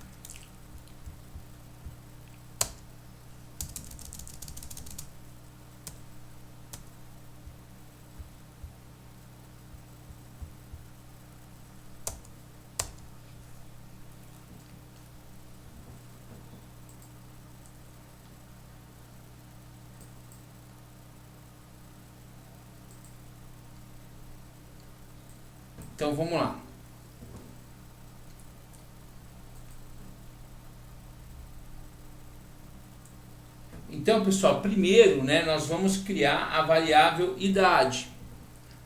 Então vamos lá. Então, pessoal, primeiro, né, nós vamos criar a variável idade,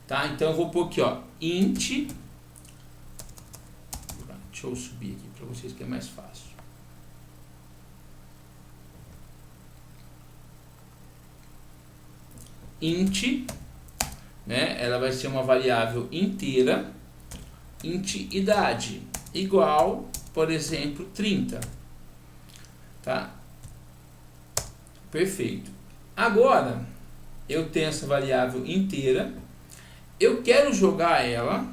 tá? Então eu vou pôr aqui, ó, int. Deixa eu subir aqui para vocês que é mais fácil. int, né? Ela vai ser uma variável inteira, int idade, igual, por exemplo, 30. Tá? Perfeito. Agora, eu tenho essa variável inteira, eu quero jogar ela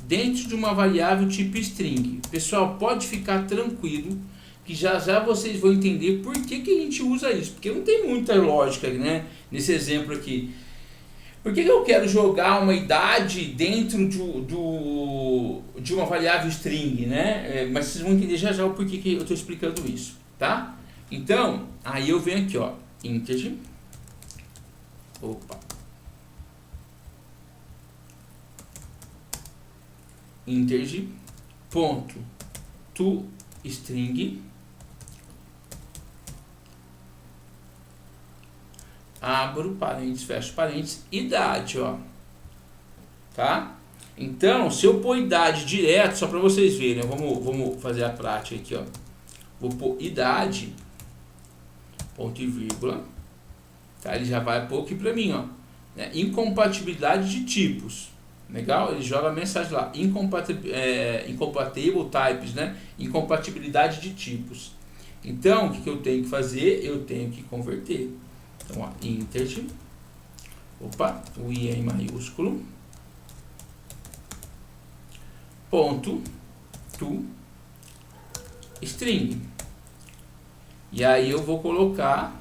dentro de uma variável tipo string. Pessoal, pode ficar tranquilo, que já já vocês vão entender por que a gente usa isso, porque não tem muita lógica, né, nesse exemplo aqui. Por que eu quero jogar uma idade dentro de uma variável string, né? Mas vocês vão entender já já o porquê que eu estou explicando isso, tá? Então, aí eu venho aqui, ó, integer, integer ponto to string, abro parênteses, fecho parênteses, idade, ó, tá? Então, se eu pôr idade direto, só para vocês verem, vamos fazer a prática aqui, ó. Vou pôr idade, ponto e vírgula, tá? Ele já vai pôr aqui para mim, ó, né? Incompatibilidade de tipos. Legal? Ele joga a mensagem lá, incompatible types, né? Incompatibilidade de tipos. Então, o que eu tenho que fazer? Eu tenho que converter. Então, ó, integer, o I é em maiúsculo, ponto, to, string. E aí eu vou colocar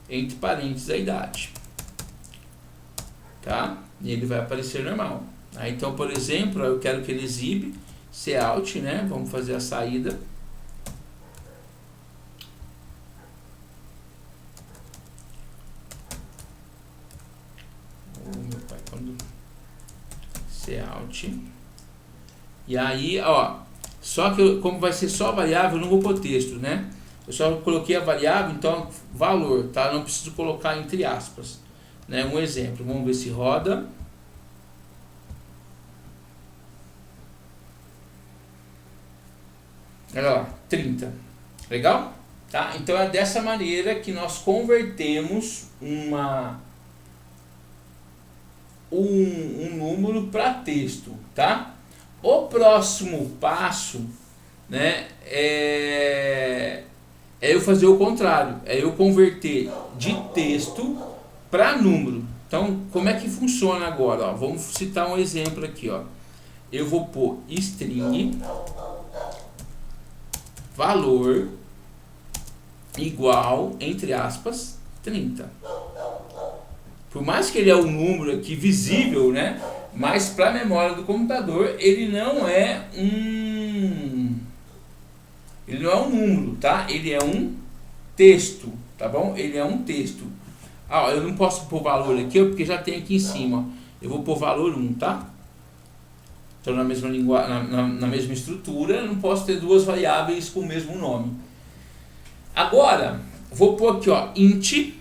entre parênteses a idade. Tá? E ele vai aparecer normal. Aí, então, por exemplo, eu quero que ele exibe cout, né? Vamos fazer a saída. Meu pai, quando cout. E aí, ó, só que como vai ser só variável, eu não vou pôr texto, né? Eu só coloquei a variável, então valor, tá? Não preciso colocar entre aspas, né? Um exemplo, vamos ver se roda. Olha lá, 30. Legal? Tá? Então é dessa maneira que nós convertemos um número para texto, tá? O próximo passo, né, é eu fazer o contrário, é eu converter de texto para número. Então, como é que funciona agora? Ó, vamos citar um exemplo aqui, ó. Eu vou pôr string valor igual, entre aspas, 30. Por mais que ele é um número aqui visível, né? Mas para a memória do computador ele não é um número, tá? Ele é um texto, tá bom? Ele é um texto. Ah, eu não posso pôr valor aqui, porque já tem aqui em cima. Eu vou pôr valor 1, tá? Então na mesma na mesma estrutura, eu não posso ter duas variáveis com o mesmo nome. Agora, vou pôr aqui, ó, int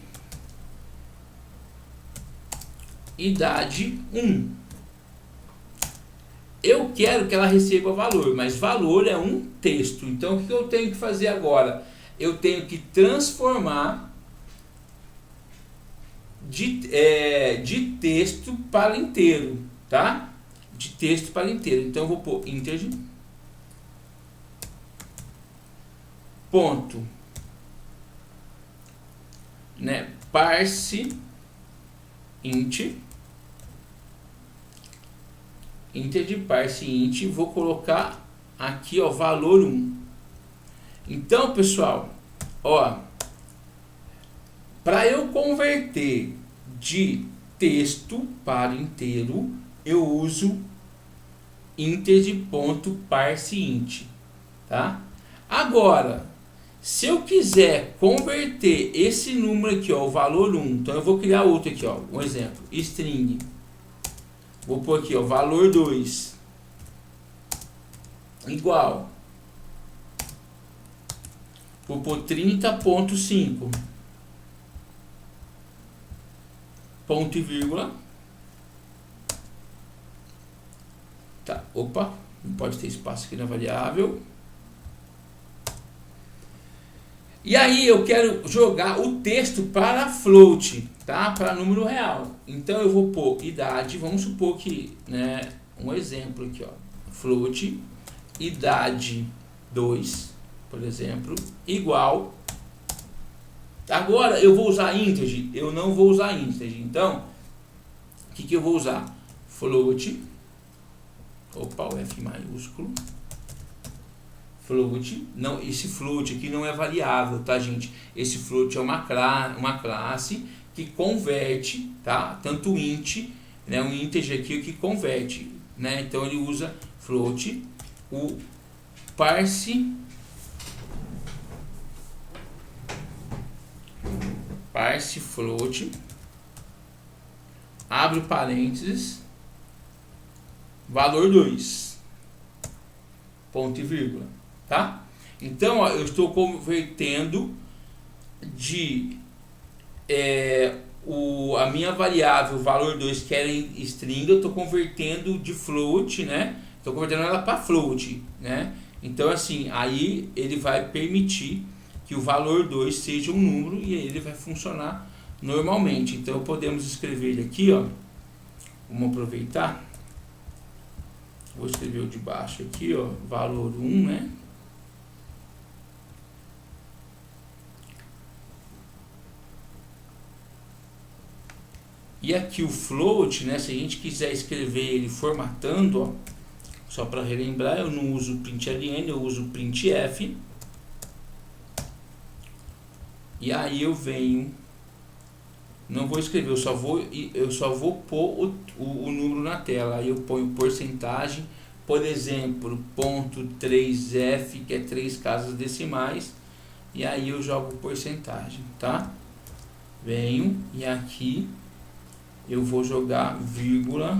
idade 1. Eu quero que ela receba valor, mas valor é um texto. Então o que eu tenho que fazer agora? Eu tenho que transformar de texto para inteiro, tá? De texto para inteiro. Então eu vou pôr integer ponto, né, parse int, integer parse int, vou colocar aqui, ó, valor 1. Então, pessoal, ó, para eu converter de texto para inteiro, eu uso integer.parseInt, tá? Agora, se eu quiser converter esse número aqui, ó, o valor 1, então eu vou criar outro aqui, ó, um exemplo, string. Vou pôr aqui, ó, valor 2 igual. Vou pôr 30.5 ponto e vírgula. Tá, opa, não pode ter espaço aqui na variável. E aí eu quero jogar o texto para float, tá? Para número real. Então eu vou pôr idade, vamos supor que, né, um exemplo aqui, ó, float, idade 2, por exemplo, igual. Agora eu vou usar integer, eu não vou usar integer. Então, o que eu vou usar? Float, opa, o F maiúsculo. Float, não, esse float aqui não é variável, tá, gente? Esse float é uma classe que converte, tá? Tanto int, né, um integer aqui que converte, né? Então ele usa float, o parse float, abre parênteses, valor 2, ponto e vírgula. Tá? Então, ó, eu estou convertendo de a minha variável valor 2, que era em string, eu estou convertendo de float, né? Estou convertendo ela para float, né? Então, assim, aí ele vai permitir que o valor 2 seja um número e aí ele vai funcionar normalmente. Então, podemos escrever ele aqui, ó. Vamos aproveitar. Vou escrever o de baixo aqui, ó, valor 1, né? E aqui o float, né, se a gente quiser escrever ele formatando, ó, só para relembrar, eu não uso println, eu uso printf. E aí eu venho, não vou escrever, eu só vou pôr o número na tela. Aí eu ponho porcentagem, por exemplo, ponto 3f, que é 3 casas decimais, e aí eu jogo porcentagem, tá? Venho e aqui eu vou jogar vírgula,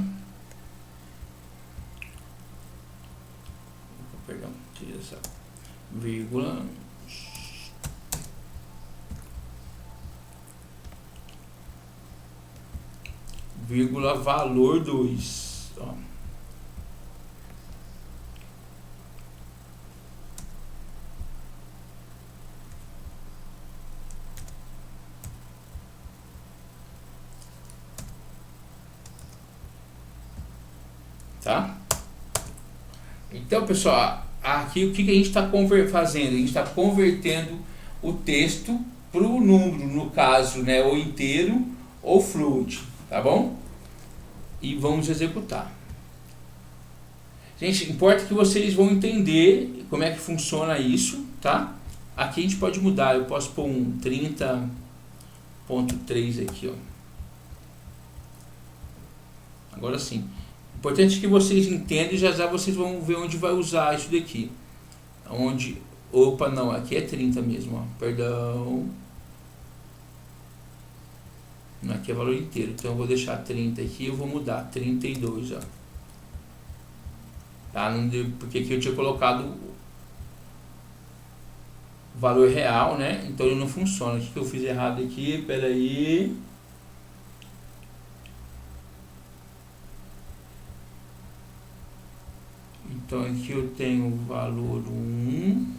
perdão, tira essa vírgula, vírgula valor 2, ó. Tá? Então, pessoal, aqui o que a gente está fazendo? A gente está convertendo o texto para o número, no caso, né, ou inteiro ou float, tá bom? E vamos executar. Gente, importa que vocês vão entender como é que funciona isso, tá? Aqui a gente pode mudar, eu posso pôr um 30.3 aqui, ó. Agora sim. Importante que vocês entendam e já vocês vão ver onde vai usar isso daqui. Opa, não, aqui é 30 mesmo, ó. Perdão. Não, aqui é valor inteiro, então eu vou deixar 30 aqui, eu vou mudar 32, ó. Tá? Porque aqui eu tinha colocado o valor real, né? Então ele não funciona. O que eu fiz errado aqui? Pera aí. Então aqui eu tenho o valor 1.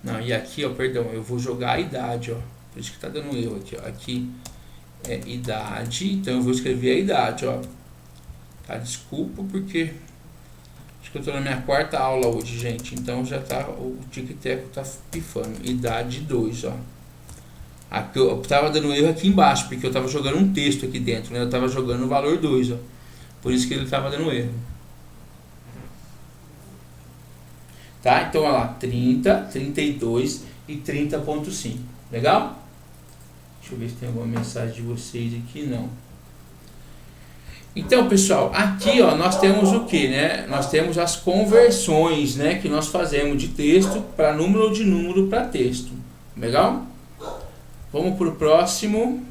Não, e aqui, ó, perdão, eu vou jogar a idade, ó. Por isso que tá dando erro aqui, ó. Aqui é idade, então eu vou escrever a idade, ó. Tá, desculpa porque acho que eu tô na minha quarta aula hoje, gente. Então já tá, o tic-teco tá pifando. Idade 2, ó. Aqui eu tava dando erro aqui embaixo, porque eu tava jogando um texto aqui dentro, né? Eu tava jogando o valor 2, ó. Por isso que ele tava dando erro. Tá? Então, olha lá, 30, 32 e 30.5. Legal? Deixa eu ver se tem alguma mensagem de vocês aqui. Não. Então, pessoal, aqui, ó, nós temos o que, né? Nós temos as conversões, né? Que nós fazemos de texto para número ou de número para texto. Legal? Vamos para o próximo.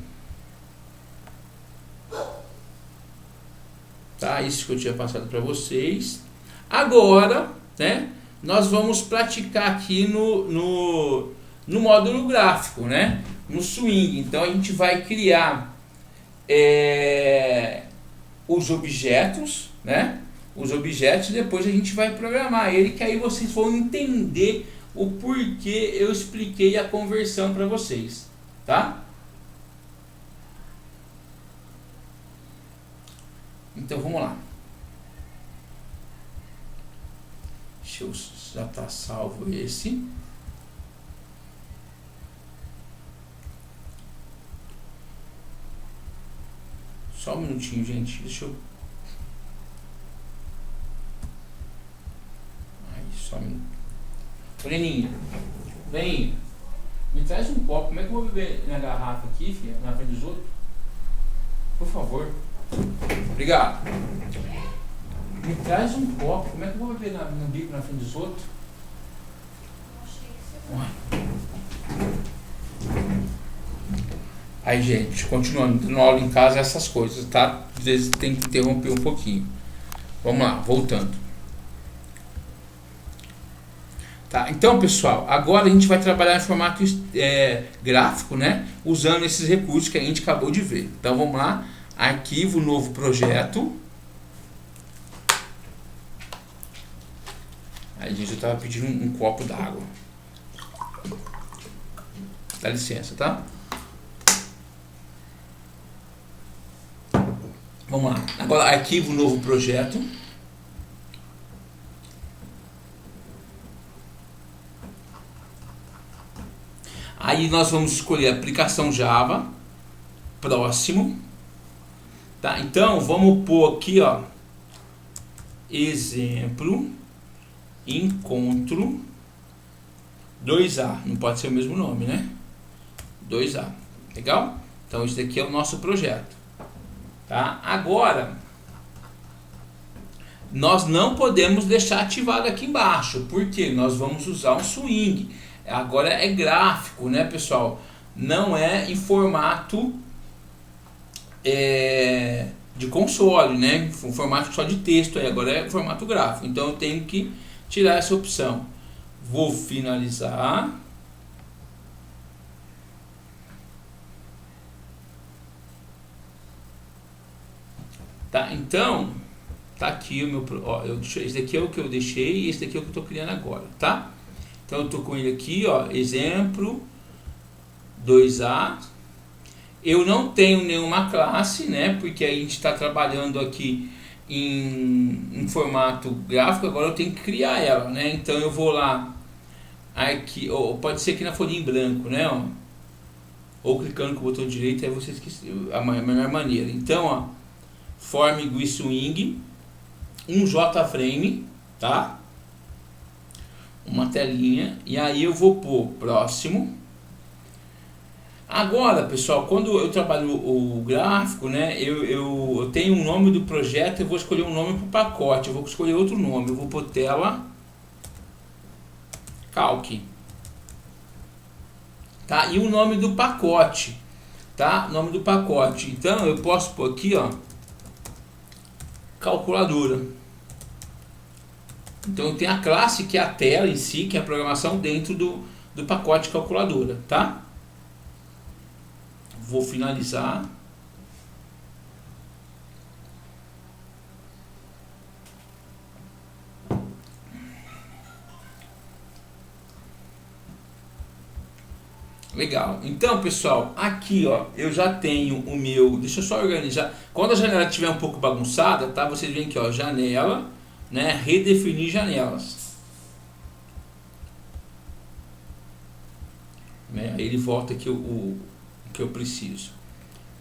Tá? Isso que eu tinha passado para vocês. Agora, né? Nós vamos praticar aqui no módulo gráfico, né? No swing. Então a gente vai criar os objetos, né? Os objetos, depois a gente vai programar ele, que aí vocês vão entender o porquê eu expliquei a conversão para vocês, tá? Então vamos lá. Deixa eu, já tá salvo esse. Só um minutinho, gente. Deixa eu. Aí, só um minuto. Breninha, vem. Me traz um copo. Como é que eu vou beber na garrafa aqui, filha? Na frente dos outros? Por favor. Obrigado. Me traz um copo. Como é que eu vou beber no bico na frente dos outros? Aí, gente, continuando, dando aula em casa, essas coisas, tá? Às vezes tem que interromper um pouquinho. Vamos lá, voltando. Tá, então, pessoal, agora a gente vai trabalhar em formato gráfico, né? Usando esses recursos que a gente acabou de ver. Então, vamos lá. Arquivo, novo projeto. Aí, gente, eu estava pedindo um copo d'água. Dá licença, tá? Vamos lá. Agora, arquivo, novo projeto. Aí nós vamos escolher aplicação Java. Próximo. Tá? Então, vamos pôr aqui, ó. Exemplo. Encontro. 2A. Não pode ser o mesmo nome, né? 2A. Legal? Então, esse daqui é o nosso projeto. Tá? Agora, nós não podemos deixar ativado aqui embaixo, porque nós vamos usar um swing. Agora é gráfico, né, pessoal? Não é em formato de console, né? Um formato só de texto, aí agora é formato gráfico. Então eu tenho que tirar essa opção. Vou finalizar. Tá, então, tá aqui o meu, ó, esse daqui é o que eu deixei e esse daqui é o que eu tô criando agora, tá? Então eu tô com ele aqui, ó, exemplo 2A. Eu não tenho nenhuma classe, né? Porque a gente está trabalhando aqui em formato gráfico, agora eu tenho que criar ela, né? Então eu vou lá, aqui, ou pode ser aqui na folha em branco, né? Ó, ou clicando com o botão direito, aí você esquece a melhor maneira. Então, ó, form GUI swing, um JFrame, tá? Uma telinha, e aí eu vou pôr próximo. Agora, pessoal, quando eu trabalho o gráfico, né, eu tenho um nome do projeto, eu vou escolher um nome para o pacote, eu vou escolher outro nome, eu vou pôr tela calque, tá? E o nome do pacote, tá? O nome do pacote. Então eu posso pôr aqui, ó, calculadora. Então eu tenho a classe que é a tela em si, que é a programação dentro do pacote calculadora, tá? Vou finalizar. Legal. Então, pessoal, aqui, ó, eu já tenho o meu. Deixa eu só organizar. Quando a janela estiver um pouco bagunçada, tá? Vocês veem aqui, ó, janela, né? Redefinir janelas. Né? Aí ele volta aqui o que eu preciso.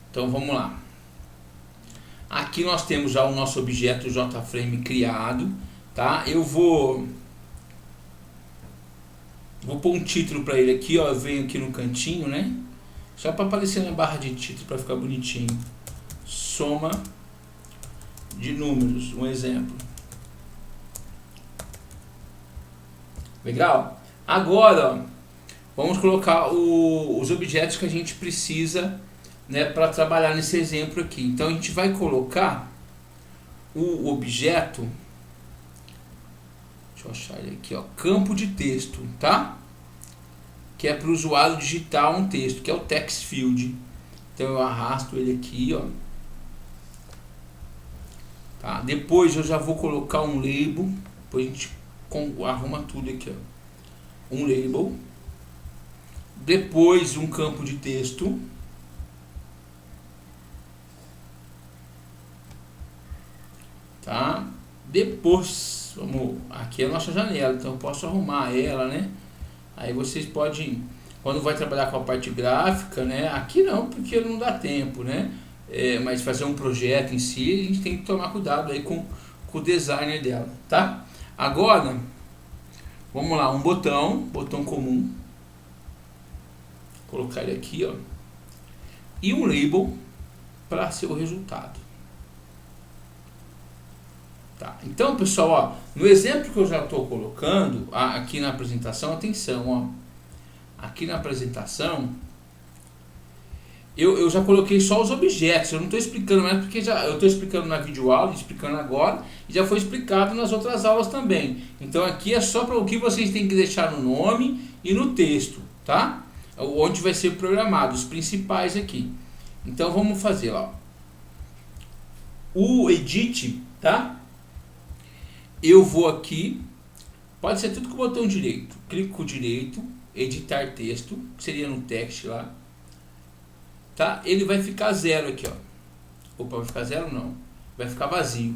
Então vamos lá. Aqui nós temos já o nosso objeto JFrame criado, tá? Eu vou pôr um título para ele aqui, ó. Eu venho aqui no cantinho, né? Só para aparecer na barra de título, para ficar bonitinho. Soma de números, um exemplo. Legal? Agora, ó, vamos colocar os objetos que a gente precisa, né, para trabalhar nesse exemplo aqui. Então a gente vai colocar o objeto, deixa eu achar ele aqui, ó, campo de texto, tá? Que é para o usuário digitar um texto, que é o text field. Então eu arrasto ele aqui, ó. Tá? Depois eu já vou colocar um label, depois a gente arruma tudo aqui, ó. Um label, depois um campo de texto, tá? Depois, aqui é a nossa janela, então eu posso arrumar ela, né? Aí vocês podem, quando vai trabalhar com a parte gráfica, né? Aqui não, porque não dá tempo, né? Mas fazer um projeto em si, a gente tem que tomar cuidado aí com o designer dela, tá? Agora, vamos lá, um botão comum, colocar ele aqui, ó, e um label para ser o resultado. Tá. Então, pessoal, ó, no exemplo que eu já estou colocando aqui na apresentação, atenção, ó, aqui na apresentação eu já coloquei só os objetos, eu não estou explicando mais porque eu estou explicando na videoaula, explicando agora, e já foi explicado nas outras aulas também. Então aqui é só para o que vocês têm que deixar no nome e no texto, tá? Onde vai ser programado, os principais aqui. Então vamos fazer lá, ó. O edit, tá? Eu vou aqui, pode ser tudo com o botão direito, clico com o direito, editar texto, que seria no text lá, tá? Ele vai ficar zero aqui, ó. Opa, vai ficar zero não, vai ficar vazio,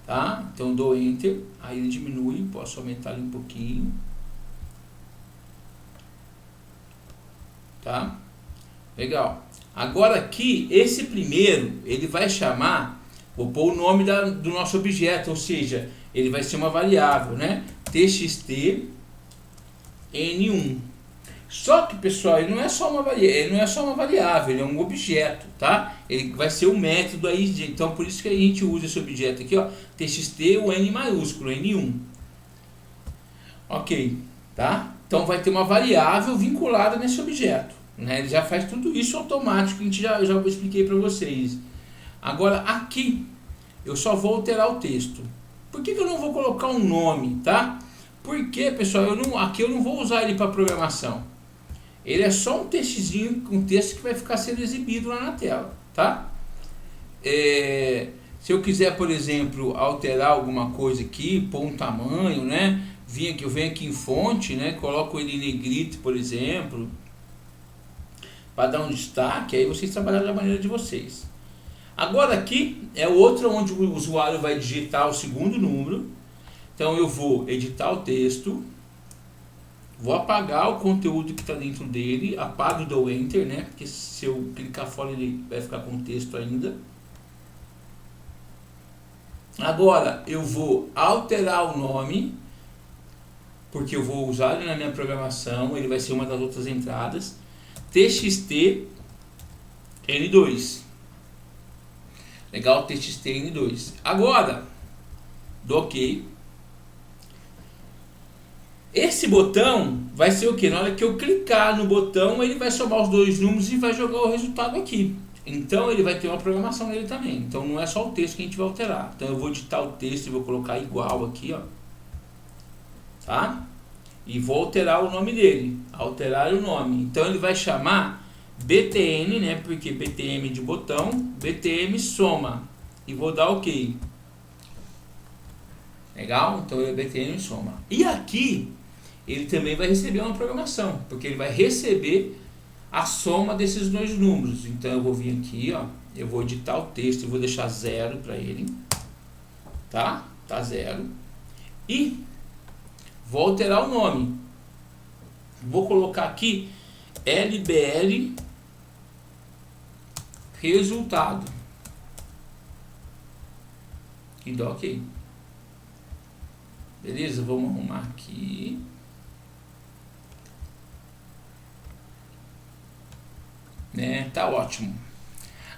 tá? Então dou enter, aí ele diminui, posso aumentar ele um pouquinho, tá? Legal. Agora aqui, esse primeiro, ele vai chamar, vou pôr o nome do nosso objeto, ou seja, ele vai ser uma variável, né? txt n1. Só que, pessoal, ele não é só uma variável, ele é um objeto, tá? Ele vai ser um método aí, então por isso que a gente usa esse objeto aqui, ó, txt, o n maiúsculo, n1. Ok, tá? Então vai ter uma variável vinculada nesse objeto, né? Ele já faz tudo isso automático, que a gente já expliquei para vocês. Agora aqui eu só vou alterar o texto. Por que eu não vou colocar um nome, tá? Porque, pessoal, aqui eu não vou usar ele para programação. Ele é só um textozinho, um texto que vai ficar sendo exibido lá na tela, tá? Se eu quiser, por exemplo, alterar alguma coisa aqui, pôr um tamanho, né? Eu venho aqui em fonte, né? Coloco ele em negrito, por exemplo, para dar um destaque, aí vocês trabalham da maneira de vocês. Agora aqui é outro onde o usuário vai digitar o segundo número. Então eu vou editar o texto, vou apagar o conteúdo que está dentro dele, apago e dou enter, né? Porque se eu clicar fora ele vai ficar com o texto ainda. Agora eu vou alterar o nome, porque eu vou usar ele na minha programação, ele vai ser uma das outras entradas. txt n2. Legal, txt n2. Agora, do ok. Esse botão vai ser o que? Na hora que eu clicar no botão, ele vai somar os dois números e vai jogar o resultado aqui. Então ele vai ter uma programação nele também. Então não é só o texto que a gente vai alterar. Então eu vou editar o texto e vou colocar igual aqui, ó. Tá? E vou alterar o nome dele. Alterar o nome. Então ele vai chamar btn, né? Porque btm de botão, btm soma. E vou dar ok. Legal? Então ele é btn soma. E aqui ele também vai receber uma programação, porque ele vai receber a soma desses dois números. Então eu vou vir aqui, ó, eu vou editar o texto e vou deixar 0 para ele, tá? Tá 0. E vou alterar o nome. Vou colocar aqui LBL resultado. E dá ok. Beleza? Vamos arrumar aqui. Né? Tá ótimo.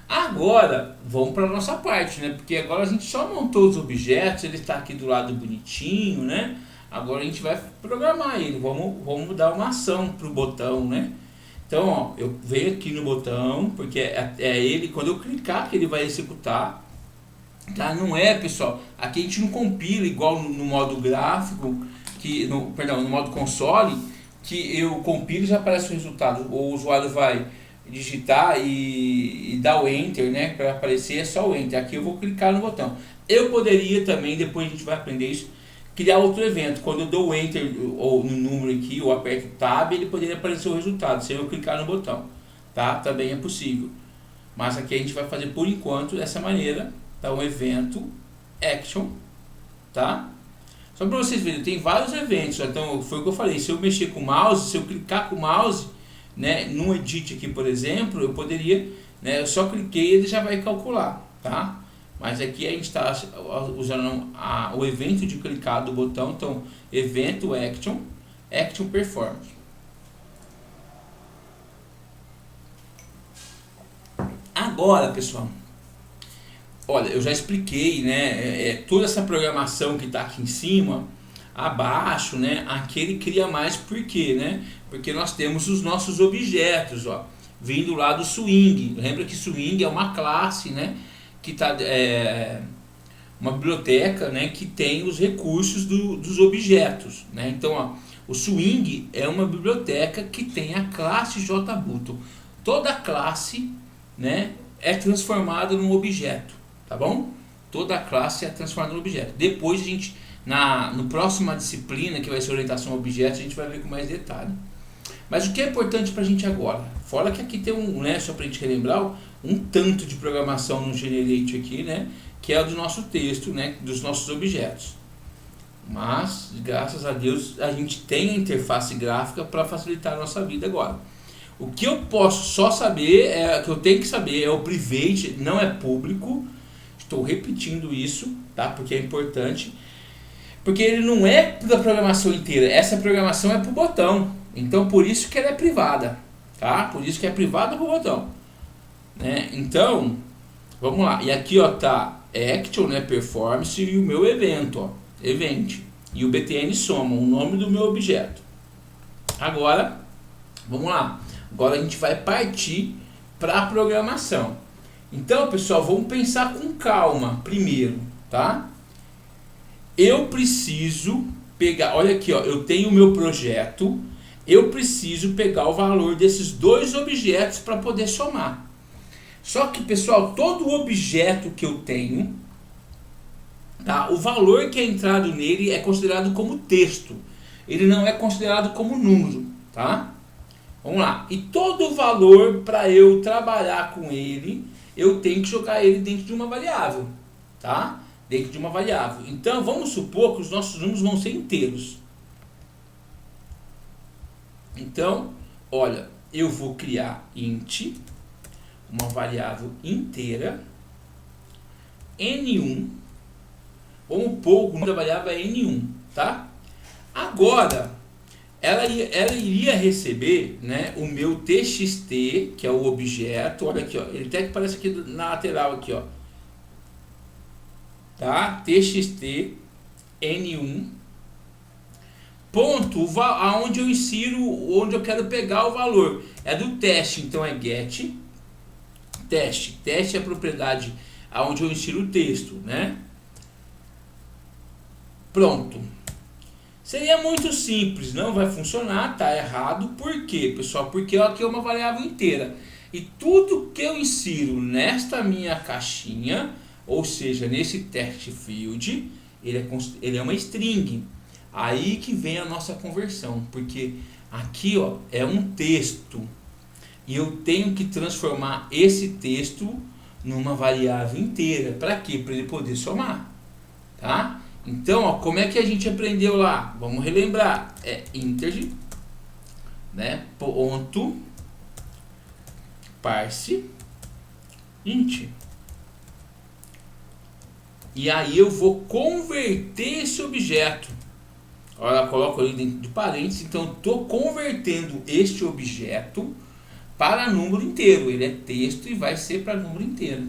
Agora, vamos para a nossa parte, né? Porque agora a gente só montou os objetos, ele está aqui do lado bonitinho, né? Agora a gente vai programar ele, vamos dar uma ação para o botão, né? Então, ó, eu venho aqui no botão, porque é ele, quando eu clicar que ele vai executar, tá? Não é, pessoal, aqui a gente não compila igual no modo gráfico, no modo console, que eu compilo e já aparece o resultado. O usuário vai digitar e dar o enter, né? Para aparecer é só o enter. Aqui eu vou clicar no botão. Eu poderia também, depois a gente vai aprender isso, criar outro evento. Quando eu dou o Enter ou no número aqui, ou aperto Tab, ele poderia aparecer o resultado, sem eu clicar no botão. Tá? Também é possível. Mas aqui a gente vai fazer por enquanto dessa maneira. Tá? Um evento Action. Tá? Só para vocês verem, tem vários eventos. Então foi o que eu falei. Se eu mexer com o mouse, se eu clicar com o mouse, né, no Edit aqui, por exemplo, eu poderia, né, eu só cliquei e ele já vai calcular. Tá? Mas aqui a gente está usando o evento de clicar do botão. Então, evento Action, Action Performance. Agora, pessoal, olha, eu já expliquei, né, toda essa programação que está aqui em cima, abaixo, né, aqui ele cria mais. Por quê, né? Porque nós temos os nossos objetos, ó, vindo lá do Swing. Lembra que Swing é uma classe, né, que tá, uma biblioteca, né, que tem os recursos dos objetos, né? Então, ó, o Swing é uma biblioteca que tem a classe JButton. Toda classe, né, é transformada num objeto, tá bom? Toda classe é transformada num objeto. Depois a gente, no próxima disciplina, que vai ser orientação a objetos, a gente vai ver com mais detalhe. Mas o que é importante para a gente agora? Fora que aqui tem né, só para a gente relembrar, um tanto de programação no Generate aqui, né, que é o do nosso texto, né, dos nossos objetos. Mas, graças a Deus, a gente tem a interface gráfica para facilitar a nossa vida agora. O que eu posso só saber, que eu tenho que saber, é o private, não é público. Estou repetindo isso, tá? Porque é importante. Porque ele não é da programação inteira. Essa programação é para o botão. Então, por isso que ela é privada, tá? Por isso que é privada para o botão, né? Então, vamos lá. E aqui, ó, tá Action, né? Performance e o meu evento, ó. Event. E o btn soma, o nome do meu objeto. Agora, vamos lá. Agora a gente vai partir para a programação. Então, pessoal, vamos pensar com calma primeiro, tá? Eu preciso pegar, olha aqui, ó, eu tenho o meu projeto, eu preciso pegar o valor desses dois objetos para poder somar. Só que, pessoal, todo objeto que eu tenho, tá, o valor que é entrado nele é considerado como texto. Ele não é considerado como número, tá? Vamos lá. E todo o valor, para eu trabalhar com ele, eu tenho que jogar ele dentro de uma variável, tá? Dentro de uma variável. Então, vamos supor que os nossos números vão ser inteiros. Então, olha, eu vou criar int, uma variável inteira, n1. Vamos pôr o número da variável é n1, tá? Agora, ela iria receber, né, o meu txt, que é o objeto. Olha aqui, ó, ele até que aparece aqui na lateral aqui, ó. Tá? txt n1 ponto, aonde eu insiro, onde eu quero pegar o valor. É do teste, então é get teste. Teste é a propriedade aonde eu insiro o texto, né? Pronto. Seria muito simples, não vai funcionar, tá errado. Por quê, pessoal? Porque aqui é uma variável inteira. E tudo que eu insiro nesta minha caixinha, ou seja, nesse text field, ele é uma string. Aí que vem a nossa conversão, porque aqui, ó, é um texto. E eu tenho que transformar esse texto numa variável inteira. Para quê? Para ele poder somar, tá? Então, ó, como é que a gente aprendeu lá? Vamos relembrar. É integer, né? Ponto parse int. E aí eu vou converter esse objeto. Olha, eu coloco ali dentro de parênteses. Então, estou convertendo este objeto para número inteiro. Ele é texto e vai ser para número inteiro.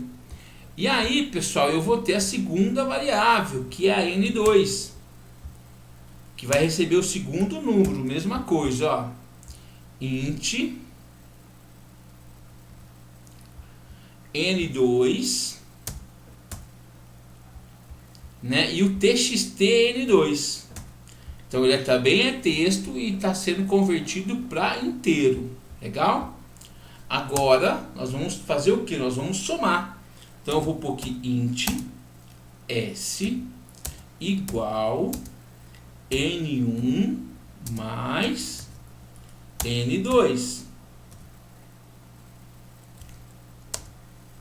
E aí, pessoal, eu vou ter a segunda variável, que é a n2, que vai receber o segundo número, mesma coisa, ó. Int n2, né? E o txt n2. Então ele também é texto e está sendo convertido para inteiro. Legal? Agora nós vamos fazer o que? Nós vamos somar. Então eu vou pôr aqui int S igual N1 mais N2.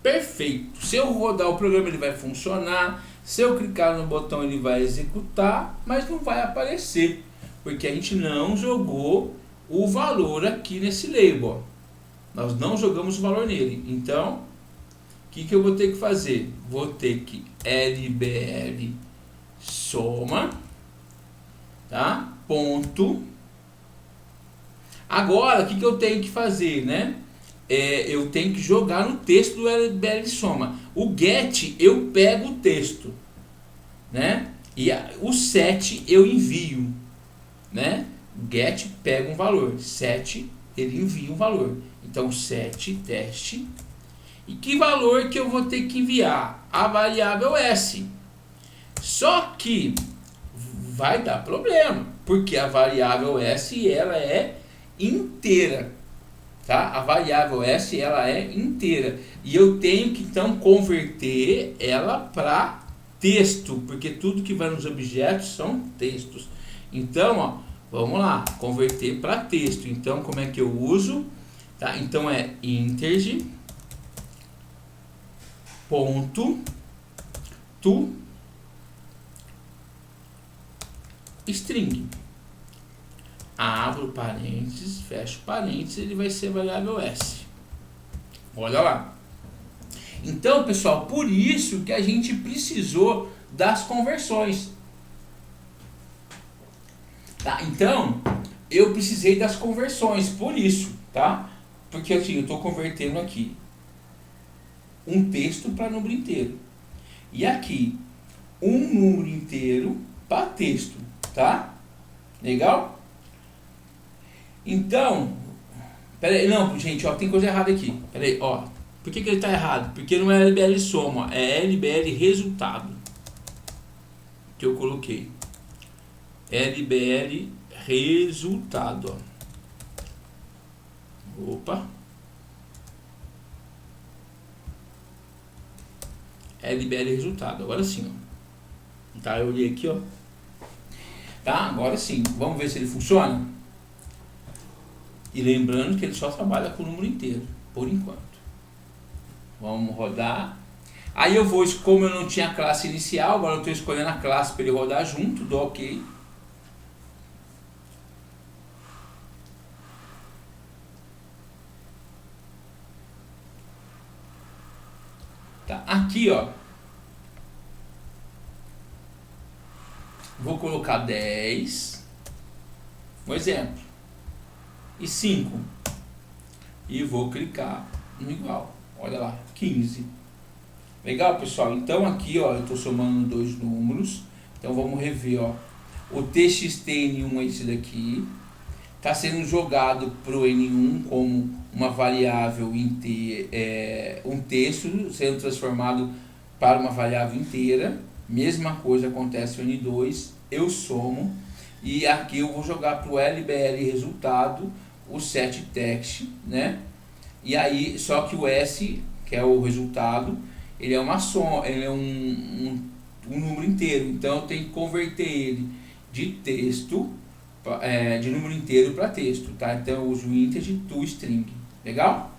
Perfeito. Se eu rodar o programa, ele vai funcionar. Se eu clicar no botão, ele vai executar, mas não vai aparecer, porque a gente não jogou o valor aqui nesse label. Nós não jogamos o valor nele. Então, o que eu vou ter que fazer? Vou ter que LBL soma, tá? Ponto. Agora, o que eu tenho que fazer, né? Eu tenho que jogar no texto do LBL soma. O get, eu pego o texto, né? E o set eu envio, né? Get pega um valor, set ele envia um valor. Então set teste. E que valor que eu vou ter que enviar? A variável s. Só que vai dar problema, porque a variável s ela é inteira, tá? A variável s ela é inteira e eu tenho que então converter ela para texto, porque tudo que vai nos objetos são textos. Então, ó, vamos lá, converter para texto. Então, como é que eu uso? Tá? Então é integer ponto to string. Abro parênteses, fecho parênteses, ele vai ser variável s. Olha lá. Então, pessoal, por isso que a gente precisou das conversões. Tá? Então, eu precisei das conversões, por isso, tá? Porque assim, eu estou convertendo aqui um texto para número inteiro. E aqui, um número inteiro para texto, tá? Legal? Então, peraí, não, gente, ó, tem coisa errada aqui. Peraí, ó. Por que ele está errado? Porque não é LBL soma, é LBL resultado que eu coloquei. LBL resultado, ó. Opa. LBL resultado, agora sim, ó. Tá, eu olhei aqui, ó. Tá, agora sim. Vamos ver se ele funciona. E lembrando que ele só trabalha com o número inteiro, por enquanto. Vamos rodar. Aí eu vou, como eu não tinha classe inicial, agora eu estou escolhendo a classe para ele rodar junto, dou OK. Tá, aqui, ó. Vou colocar 10, um exemplo, e 5. E vou clicar no igual. Olha lá, 15. Legal, pessoal? Então aqui, ó, eu estou somando dois números. Então vamos rever, ó. O txt_n1 é esse daqui. Está sendo jogado para o n1 como uma variável inteira, um texto sendo transformado para uma variável inteira. Mesma coisa acontece no n2. Eu somo. E aqui eu vou jogar para o LBL resultado o set text, né? E aí, só que o S, que é o resultado, ele é uma soma, ele é um número inteiro. Então eu tenho que converter ele de texto, de número inteiro para texto, tá? Então eu uso integer to string. Legal?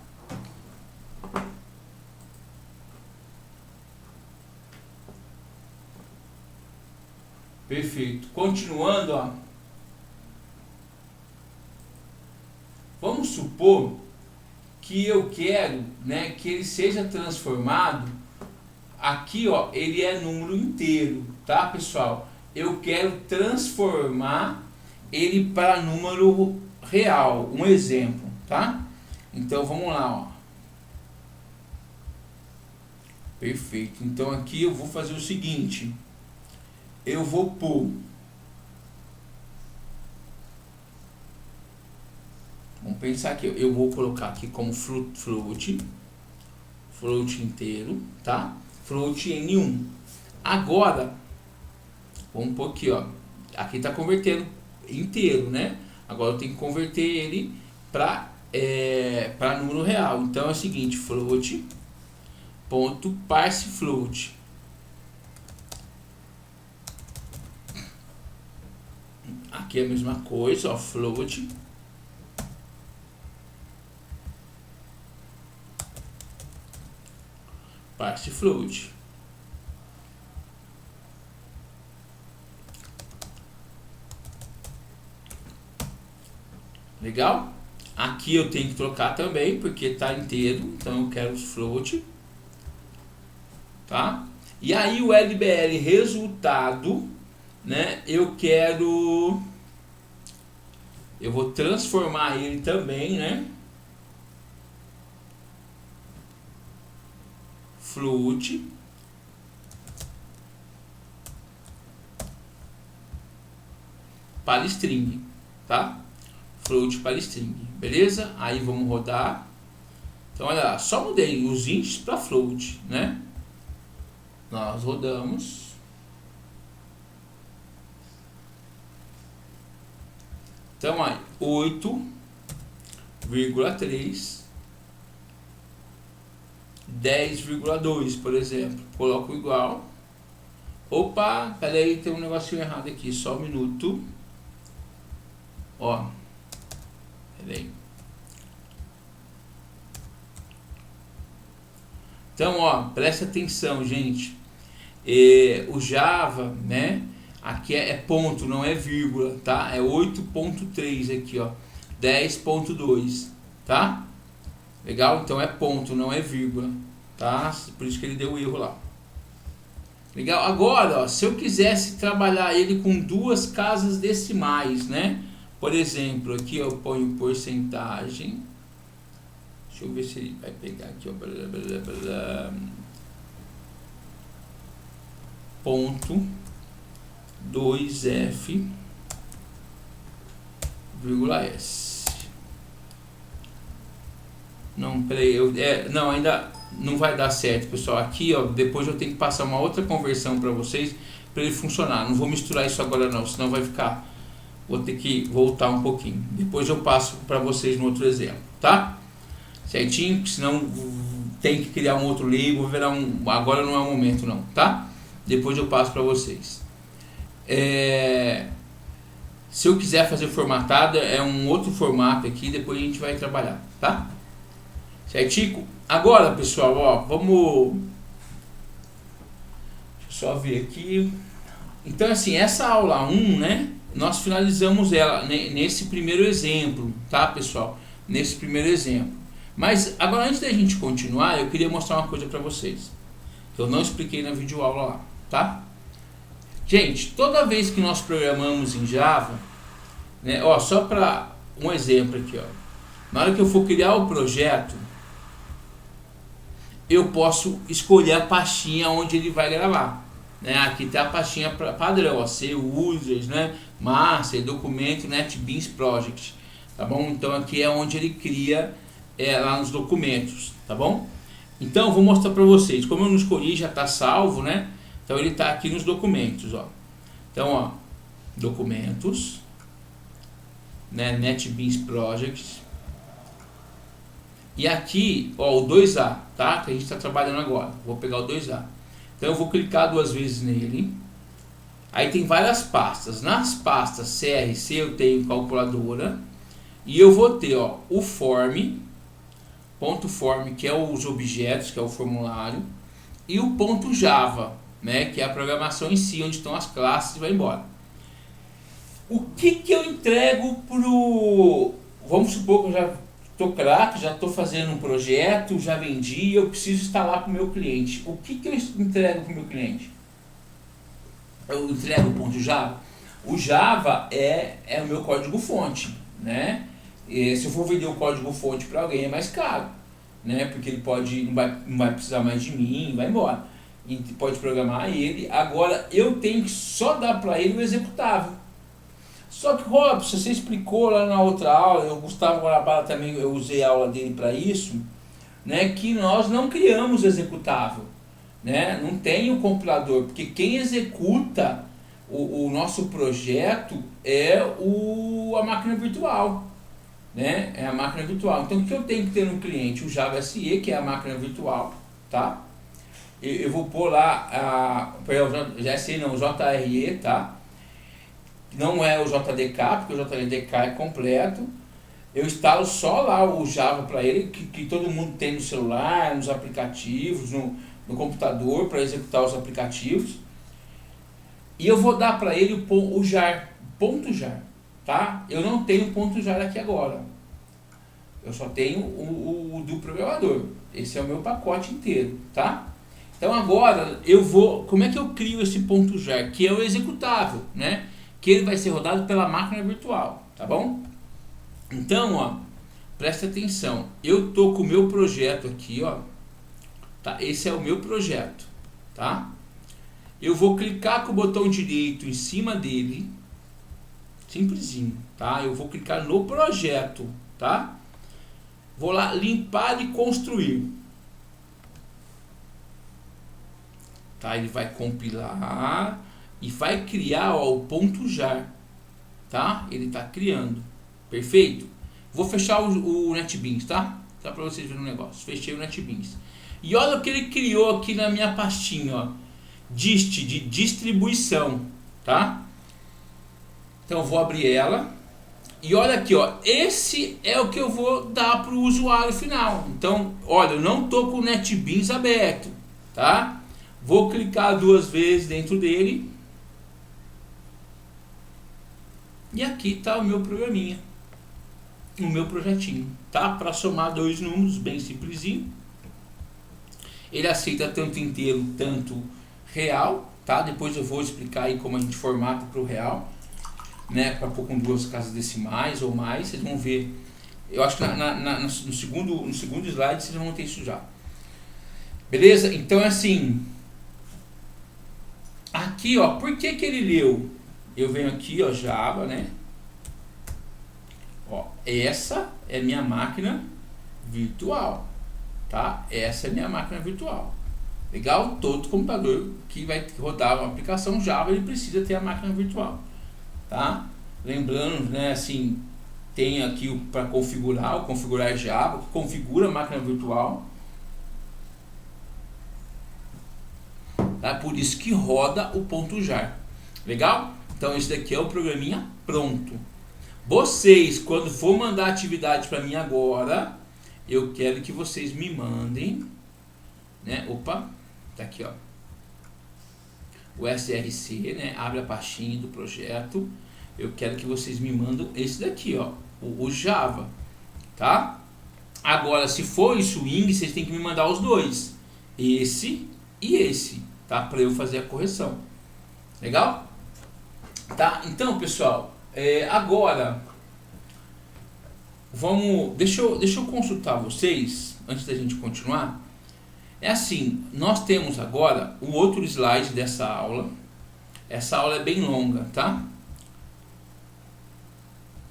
Perfeito. Continuando, ó. Vamos supor que eu quero, né, que ele seja transformado. Aqui, ó, ele é número inteiro, tá, pessoal? Eu quero transformar ele para número real, um exemplo, tá? Então vamos lá, ó. Perfeito. Então aqui eu vou fazer o seguinte. Eu vou pôr, vamos pensar aqui, eu vou colocar aqui como float inteiro, tá? Float n1. Agora, vamos pôr aqui, ó. Aqui tá convertendo inteiro, né? Agora eu tenho que converter ele para número real. Então é o seguinte, float ponto parse float. Aqui é a mesma coisa, ó, float. Parse float. Legal? Aqui eu tenho que trocar também, porque tá inteiro, então eu quero os float. Tá? E aí o LBL resultado, né? Eu vou transformar ele também, né? Float. Para string, tá? Float para string, beleza? Aí vamos rodar. Então olha lá, só mudei os ints para float, né? Nós rodamos. Então aí 8,3, 10,2, por exemplo. Coloco igual. Opa, peraí, tem um negocinho errado aqui, só um minuto. Ó, peraí. Então, ó, presta atenção, gente. O Java, né? Aqui é ponto, não é vírgula, tá? É 8.3 aqui, ó. 10.2, tá? Legal? Então é ponto, não é vírgula, tá? Por isso que ele deu o erro lá. Legal? Agora, ó, se eu quisesse trabalhar ele com duas casas decimais, né? Por exemplo, aqui eu ponho porcentagem. Deixa eu ver se ele vai pegar aqui, ó. Ponto 2F, vírgula S. Não, peraí, não, ainda não vai dar certo, pessoal. Aqui, ó, depois eu tenho que passar uma outra conversão para vocês, para ele funcionar. Não vou misturar isso agora não, senão vai ficar... Vou ter que voltar um pouquinho. Depois eu passo para vocês no outro exemplo, tá? Certinho? Senão tem que criar um outro label, agora não é o momento não, tá? Depois eu passo para vocês. Se eu quiser fazer formatado, é um outro formato aqui, depois a gente vai trabalhar, tá? Certinho? Agora, pessoal, ó, vamos... Deixa eu só ver aqui. Então, assim, essa aula 1, né? Nós finalizamos ela nesse primeiro exemplo, tá, pessoal? Nesse primeiro exemplo. Mas, agora, antes da gente continuar, eu queria mostrar uma coisa para vocês. Que eu não expliquei na videoaula lá, tá? Gente, toda vez que nós programamos em Java, né, ó, só para um exemplo aqui, ó. Na hora que eu for criar o projeto, eu posso escolher a pastinha onde ele vai gravar, né? Aqui está a pastinha padrão, ó, C users, né? Master, documento, NetBeans Project, tá bom? Então aqui é onde ele cria lá nos documentos, tá bom? Então vou mostrar para vocês, como eu não escolhi, já está salvo, né? Então ele está aqui nos documentos, ó. Então, ó, documentos, né? NetBeans Project. E aqui, ó, o 2A, tá? Que a gente está trabalhando agora. Vou pegar o 2A. Então eu vou clicar duas vezes nele. Aí tem várias pastas. Nas pastas CRC eu tenho calculadora. E eu vou ter, ó, o form, ponto form, que é os objetos, que é o formulário. E o ponto Java, né? Que é a programação em si, onde estão as classes e vai embora. O que eu entrego pro... Vamos supor que eu já estou craque, já estou fazendo um projeto, já vendi, eu preciso instalar para o meu cliente. O que eu entrego para o meu cliente? Eu entrego o ponto Java. O Java é o meu código fonte, né? E se eu for vender o código fonte para alguém é mais caro, né? Porque ele não vai precisar mais de mim, vai embora. E pode programar ele. Agora eu tenho que só dar para ele o executável. Só que, Robson, você explicou lá na outra aula, o Gustavo Guarabara também, eu usei a aula dele para isso, né, que nós não criamos executável, né, não tem o compilador, porque quem executa o nosso projeto é a máquina virtual, né, é a máquina virtual. Então, o que eu tenho que ter no cliente? O Java SE, que é a máquina virtual, tá? Eu vou pôr lá, já SE não, JRE, tá? não é o JDK, porque o JDK é completo. Eu instalo só lá o Java para ele, que todo mundo tem no celular, nos aplicativos, no computador, para executar os aplicativos. E eu vou dar para ele o jar, ponto jar, tá? Eu não tenho ponto jar aqui agora. Eu só tenho o do programador. Esse é o meu pacote inteiro, tá? Então agora eu vou, como é que eu crio esse ponto jar? Que é o executável, né? Que ele vai ser rodado pela máquina virtual, tá bom? Então, ó, presta atenção. Eu tô com o meu projeto aqui, ó. Tá? Esse é o meu projeto, tá? Eu vou clicar com o botão direito em cima dele, simplesinho, tá? Eu vou clicar no projeto, tá? Vou lá limpar e construir. Tá? Ele vai compilar e vai criar, ó, o ponto jar, tá? Ele tá criando, perfeito. Vou fechar o NetBeans, tá? Só para vocês verem o negócio. Fechei o NetBeans. E olha o que ele criou aqui na minha pastinha, ó. Dist, de distribuição, tá? Então eu vou abrir ela. E olha aqui, ó, esse é o que eu vou dar para o usuário final. Então, olha, eu não tô com o NetBeans aberto, tá? Vou clicar 2 vezes dentro dele. E aqui está o meu programinha, o meu projetinho, tá? Para somar 2 números, bem simplesinho. Ele aceita tanto inteiro, tanto real, tá? Depois eu vou explicar aí como a gente formata para o real, né? Para pôr com 2 casas decimais ou mais, vocês vão ver. Eu acho que no segundo slide vocês vão ter isso já. Beleza? Então é assim. Aqui, ó, por que ele leu? Eu venho aqui, ó, Java, né? Ó, essa é minha máquina virtual, tá? Essa é minha máquina virtual. Legal? Todo computador que vai rodar uma aplicação Java, ele precisa ter a máquina virtual, tá? Lembrando, né, assim, tem aqui para configurar, o configurar Java, configura a máquina virtual. Tá? Por isso que roda o ponto jar. Legal? Então esse daqui é o programinha pronto. Vocês, quando for mandar atividade para mim agora, eu quero que vocês me mandem, né? Opa, tá aqui, ó. O SRC, né? Abre a pastinha do projeto. Eu quero que vocês me mandem esse daqui, ó, o Java, tá? Agora, se for o Swing, vocês têm que me mandar os dois, esse e esse, tá? Para eu fazer a correção. Legal? Tá? Então, pessoal, agora vamos, deixa eu consultar vocês antes da gente continuar. É assim, nós temos agora o outro slide dessa aula. Essa aula é bem longa, tá?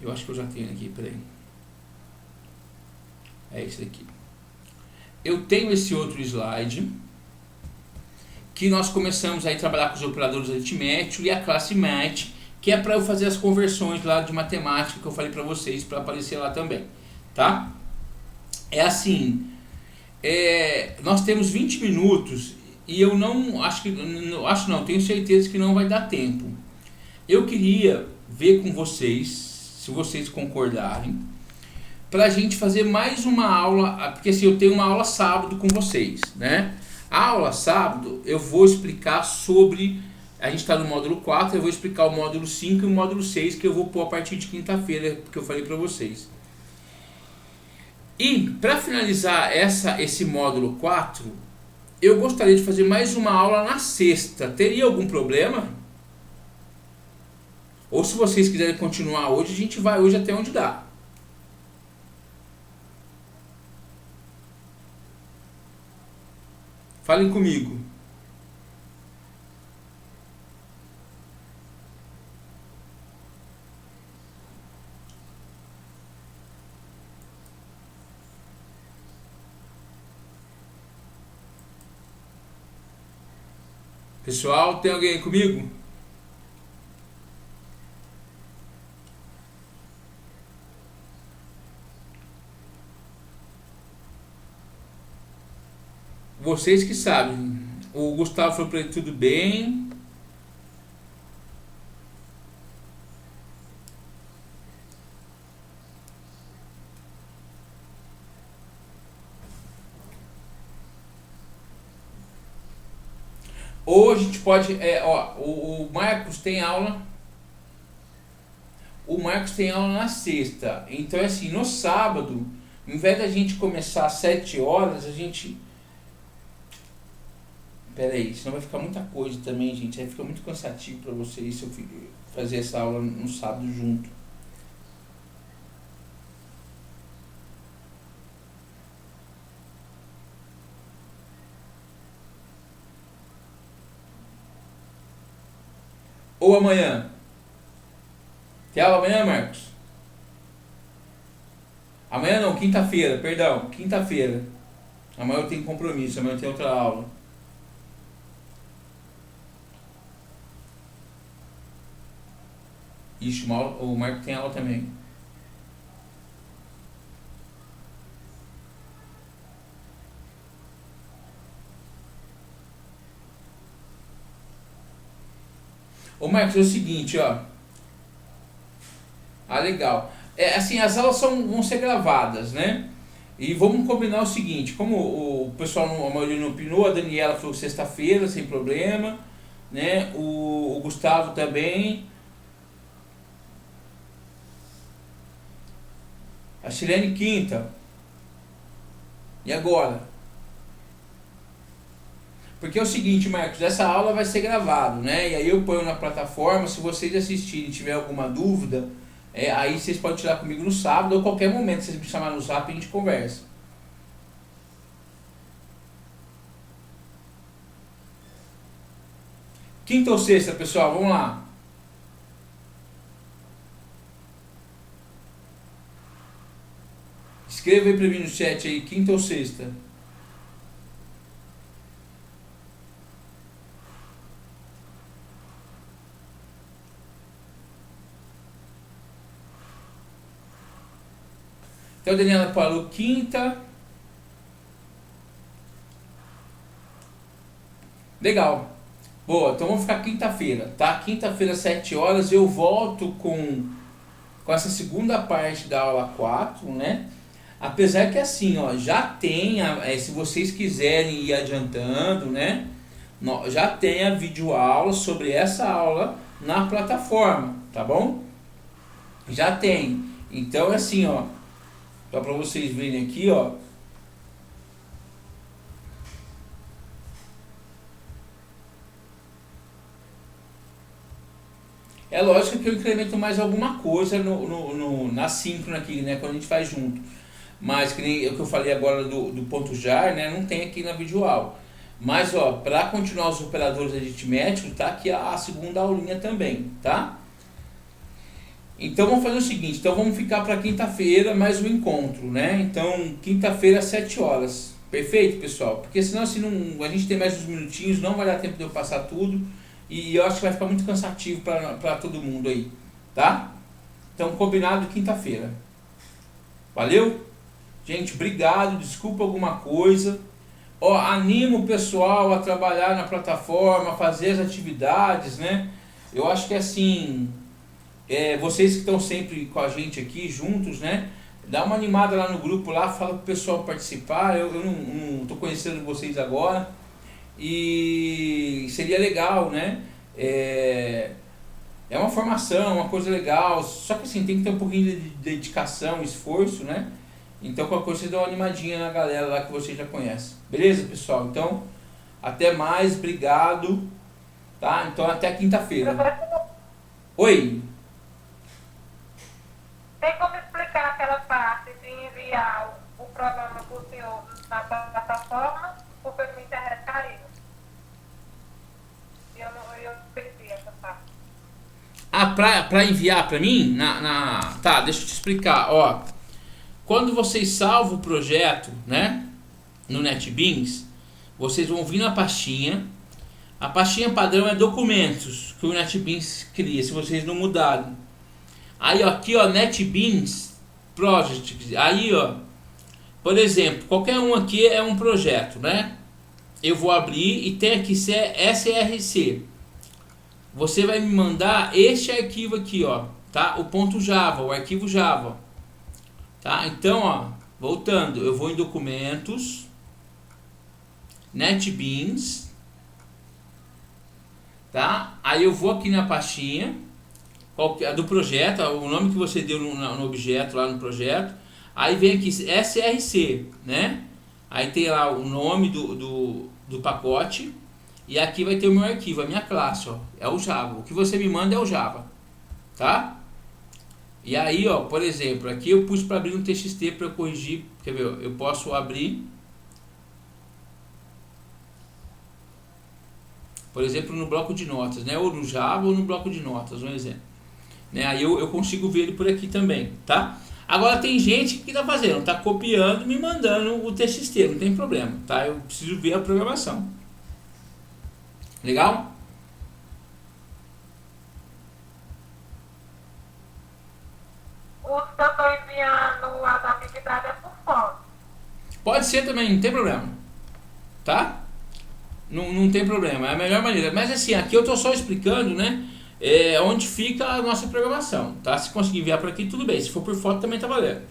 Eu acho que eu já tenho aqui, peraí. É esse daqui. Eu tenho esse outro slide que nós começamos aí a trabalhar com os operadores aritméticos e a classe match, que é para eu fazer as conversões lá de matemática que eu falei para vocês, para aparecer lá também, tá? É assim, nós temos 20 minutos e eu não acho não, tenho certeza que não vai dar tempo. Eu queria ver com vocês, se vocês concordarem, para a gente fazer mais uma aula, porque assim, eu tenho uma aula sábado com vocês, né? A aula sábado eu vou explicar sobre, a gente está no módulo 4, eu vou explicar o módulo 5 e o módulo 6, que eu vou pôr a partir de quinta-feira, que eu falei para vocês. E para finalizar esse módulo 4, eu gostaria de fazer mais uma aula na sexta. Teria algum problema? Ou se vocês quiserem continuar hoje, a gente vai hoje até onde dá. Falem comigo. Pessoal, tem alguém aí comigo? Vocês que sabem. O Gustavo falou para ele tudo bem. Ou a gente pode, o Marcos tem aula. O Marcos tem aula na sexta. Então assim, no sábado, ao invés da gente começar às 7 horas, a gente... Pera aí, senão vai ficar muita coisa também, gente. Aí fica muito cansativo para vocês se eu fazer essa aula no sábado junto. Ou amanhã. Tem aula amanhã, Marcos? Amanhã não, quinta-feira, perdão, quinta-feira. Amanhã eu tenho compromisso, amanhã eu tenho outra aula. Ixi, o Marcos tem aula também. Ô Marcos, é o seguinte, ó. Ah, legal. Assim, as aulas vão ser gravadas, né? E vamos combinar o seguinte, como o pessoal, a maioria não opinou, a Daniela falou sexta-feira, sem problema, né? O Gustavo também. A Chilene quinta. E agora? Porque é o seguinte, Marcos, essa aula vai ser gravada, né? E aí eu ponho na plataforma, se vocês assistirem e tiver alguma dúvida, aí vocês podem tirar comigo no sábado ou qualquer momento, vocês me chamar no zap e a gente conversa. Quinta ou sexta, pessoal? Vamos lá. Escreva aí pra mim no chat aí, quinta ou sexta. Então a Daniela falou quinta. Legal. Boa, então vamos ficar quinta-feira, tá? Quinta-feira, 7 horas, eu volto com essa segunda parte da aula 4, né? Apesar que assim, ó, já tem, se vocês quiserem ir adiantando, né? Já tem a videoaula sobre essa aula na plataforma, tá bom? Já tem. Então assim, ó, só para vocês verem aqui, ó. É lógico que eu incremento mais alguma coisa na síncrona aqui, né? Quando a gente faz junto. Mas que nem o que eu falei agora do ponto jar, né? Não tem aqui na videoaula. Mas ó, para continuar os operadores aritméticos, tá aqui a segunda aulinha também, tá? Então vamos fazer o seguinte, então vamos ficar para quinta-feira mais um encontro, né? Então quinta-feira às 7 horas. Perfeito, pessoal? Porque senão assim, a gente tem mais uns minutinhos, não vai dar tempo de eu passar tudo. E eu acho que vai ficar muito cansativo para todo mundo aí, tá? Então combinado quinta-feira. Valeu? Gente, obrigado, desculpa alguma coisa. Ó, animo o pessoal a trabalhar na plataforma, a fazer as atividades, né? Eu acho que assim, vocês que estão sempre com a gente aqui juntos, né? Dá uma animada lá no grupo, lá, fala pro pessoal participar. Eu não tô conhecendo vocês agora. E seria legal, né? É uma formação, uma coisa legal. Só que assim, tem que ter um pouquinho de dedicação, esforço, né? Então qualquer coisa você dá uma animadinha na galera lá que vocês já conhecem. Beleza, pessoal? Então, até mais, obrigado. Tá? Então até quinta-feira. Oi? Tem como explicar aquela parte de enviar o programa para o senhor na plataforma? Porque me interessaria. Eu perdi essa parte. Ah, pra enviar pra mim? Tá, deixa eu te explicar. Ó, quando vocês salvam o projeto, né, no NetBeans, vocês vão vir na pastinha. A pastinha padrão é documentos que o NetBeans cria, se vocês não mudarem. Aí ó, aqui ó, NetBeans Project. Aí ó, por exemplo, qualquer um aqui é um projeto, né? Eu vou abrir e tem aqui SRC. Você vai me mandar este arquivo aqui, ó, tá? O ponto Java, o arquivo Java. Tá? Então, ó, voltando, eu vou em documentos, NetBeans, tá? Aí eu vou aqui na pastinha a do projeto, o nome que você deu no objeto, lá no projeto. Aí vem aqui SRC, né? Aí tem lá o nome do pacote. E aqui vai ter o meu arquivo, a minha classe, ó, é o Java. O que você me manda é o Java, tá? E aí, ó, por exemplo, aqui eu pus para abrir um TXT para eu corrigir. Quer ver? Eu posso abrir, por exemplo, no bloco de notas, né? Ou no Java ou no bloco de notas, um exemplo. Né? Aí eu consigo ver ele por aqui também, tá? Agora tem gente que tá fazendo, tá copiando e me mandando o TXT, não tem problema, tá? Eu preciso ver a programação. Legal? Os que eu estou enviando as atividades é por foto. Pode ser também, não tem problema. Tá? Não tem problema, é a melhor maneira. Mas assim, aqui eu estou só explicando, né? Onde fica a nossa programação, tá? Se conseguir enviar por aqui, tudo bem. Se for por foto, também tá valendo.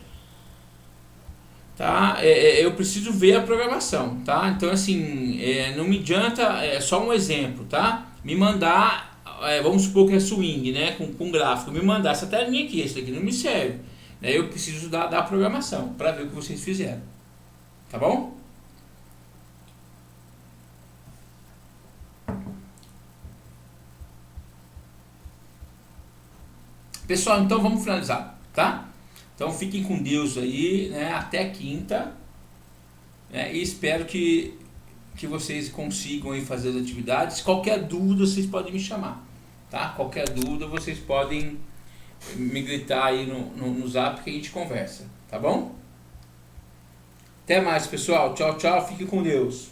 Tá? Eu preciso ver a programação, tá? Então assim, não me adianta, é só um exemplo, tá? Me mandar, vamos supor que é swing, né? Com gráfico, me mandar essa telinha aqui, esse daqui não me serve. Né? Eu preciso da programação para ver o que vocês fizeram, tá bom? Pessoal, então vamos finalizar, tá? Então fiquem com Deus aí, né? Até quinta, né? E espero que vocês consigam aí fazer as atividades. Qualquer dúvida vocês podem me chamar, tá? Qualquer dúvida vocês podem me gritar aí no zap que a gente conversa, tá bom? Até mais, pessoal. Tchau, tchau. Fiquem com Deus.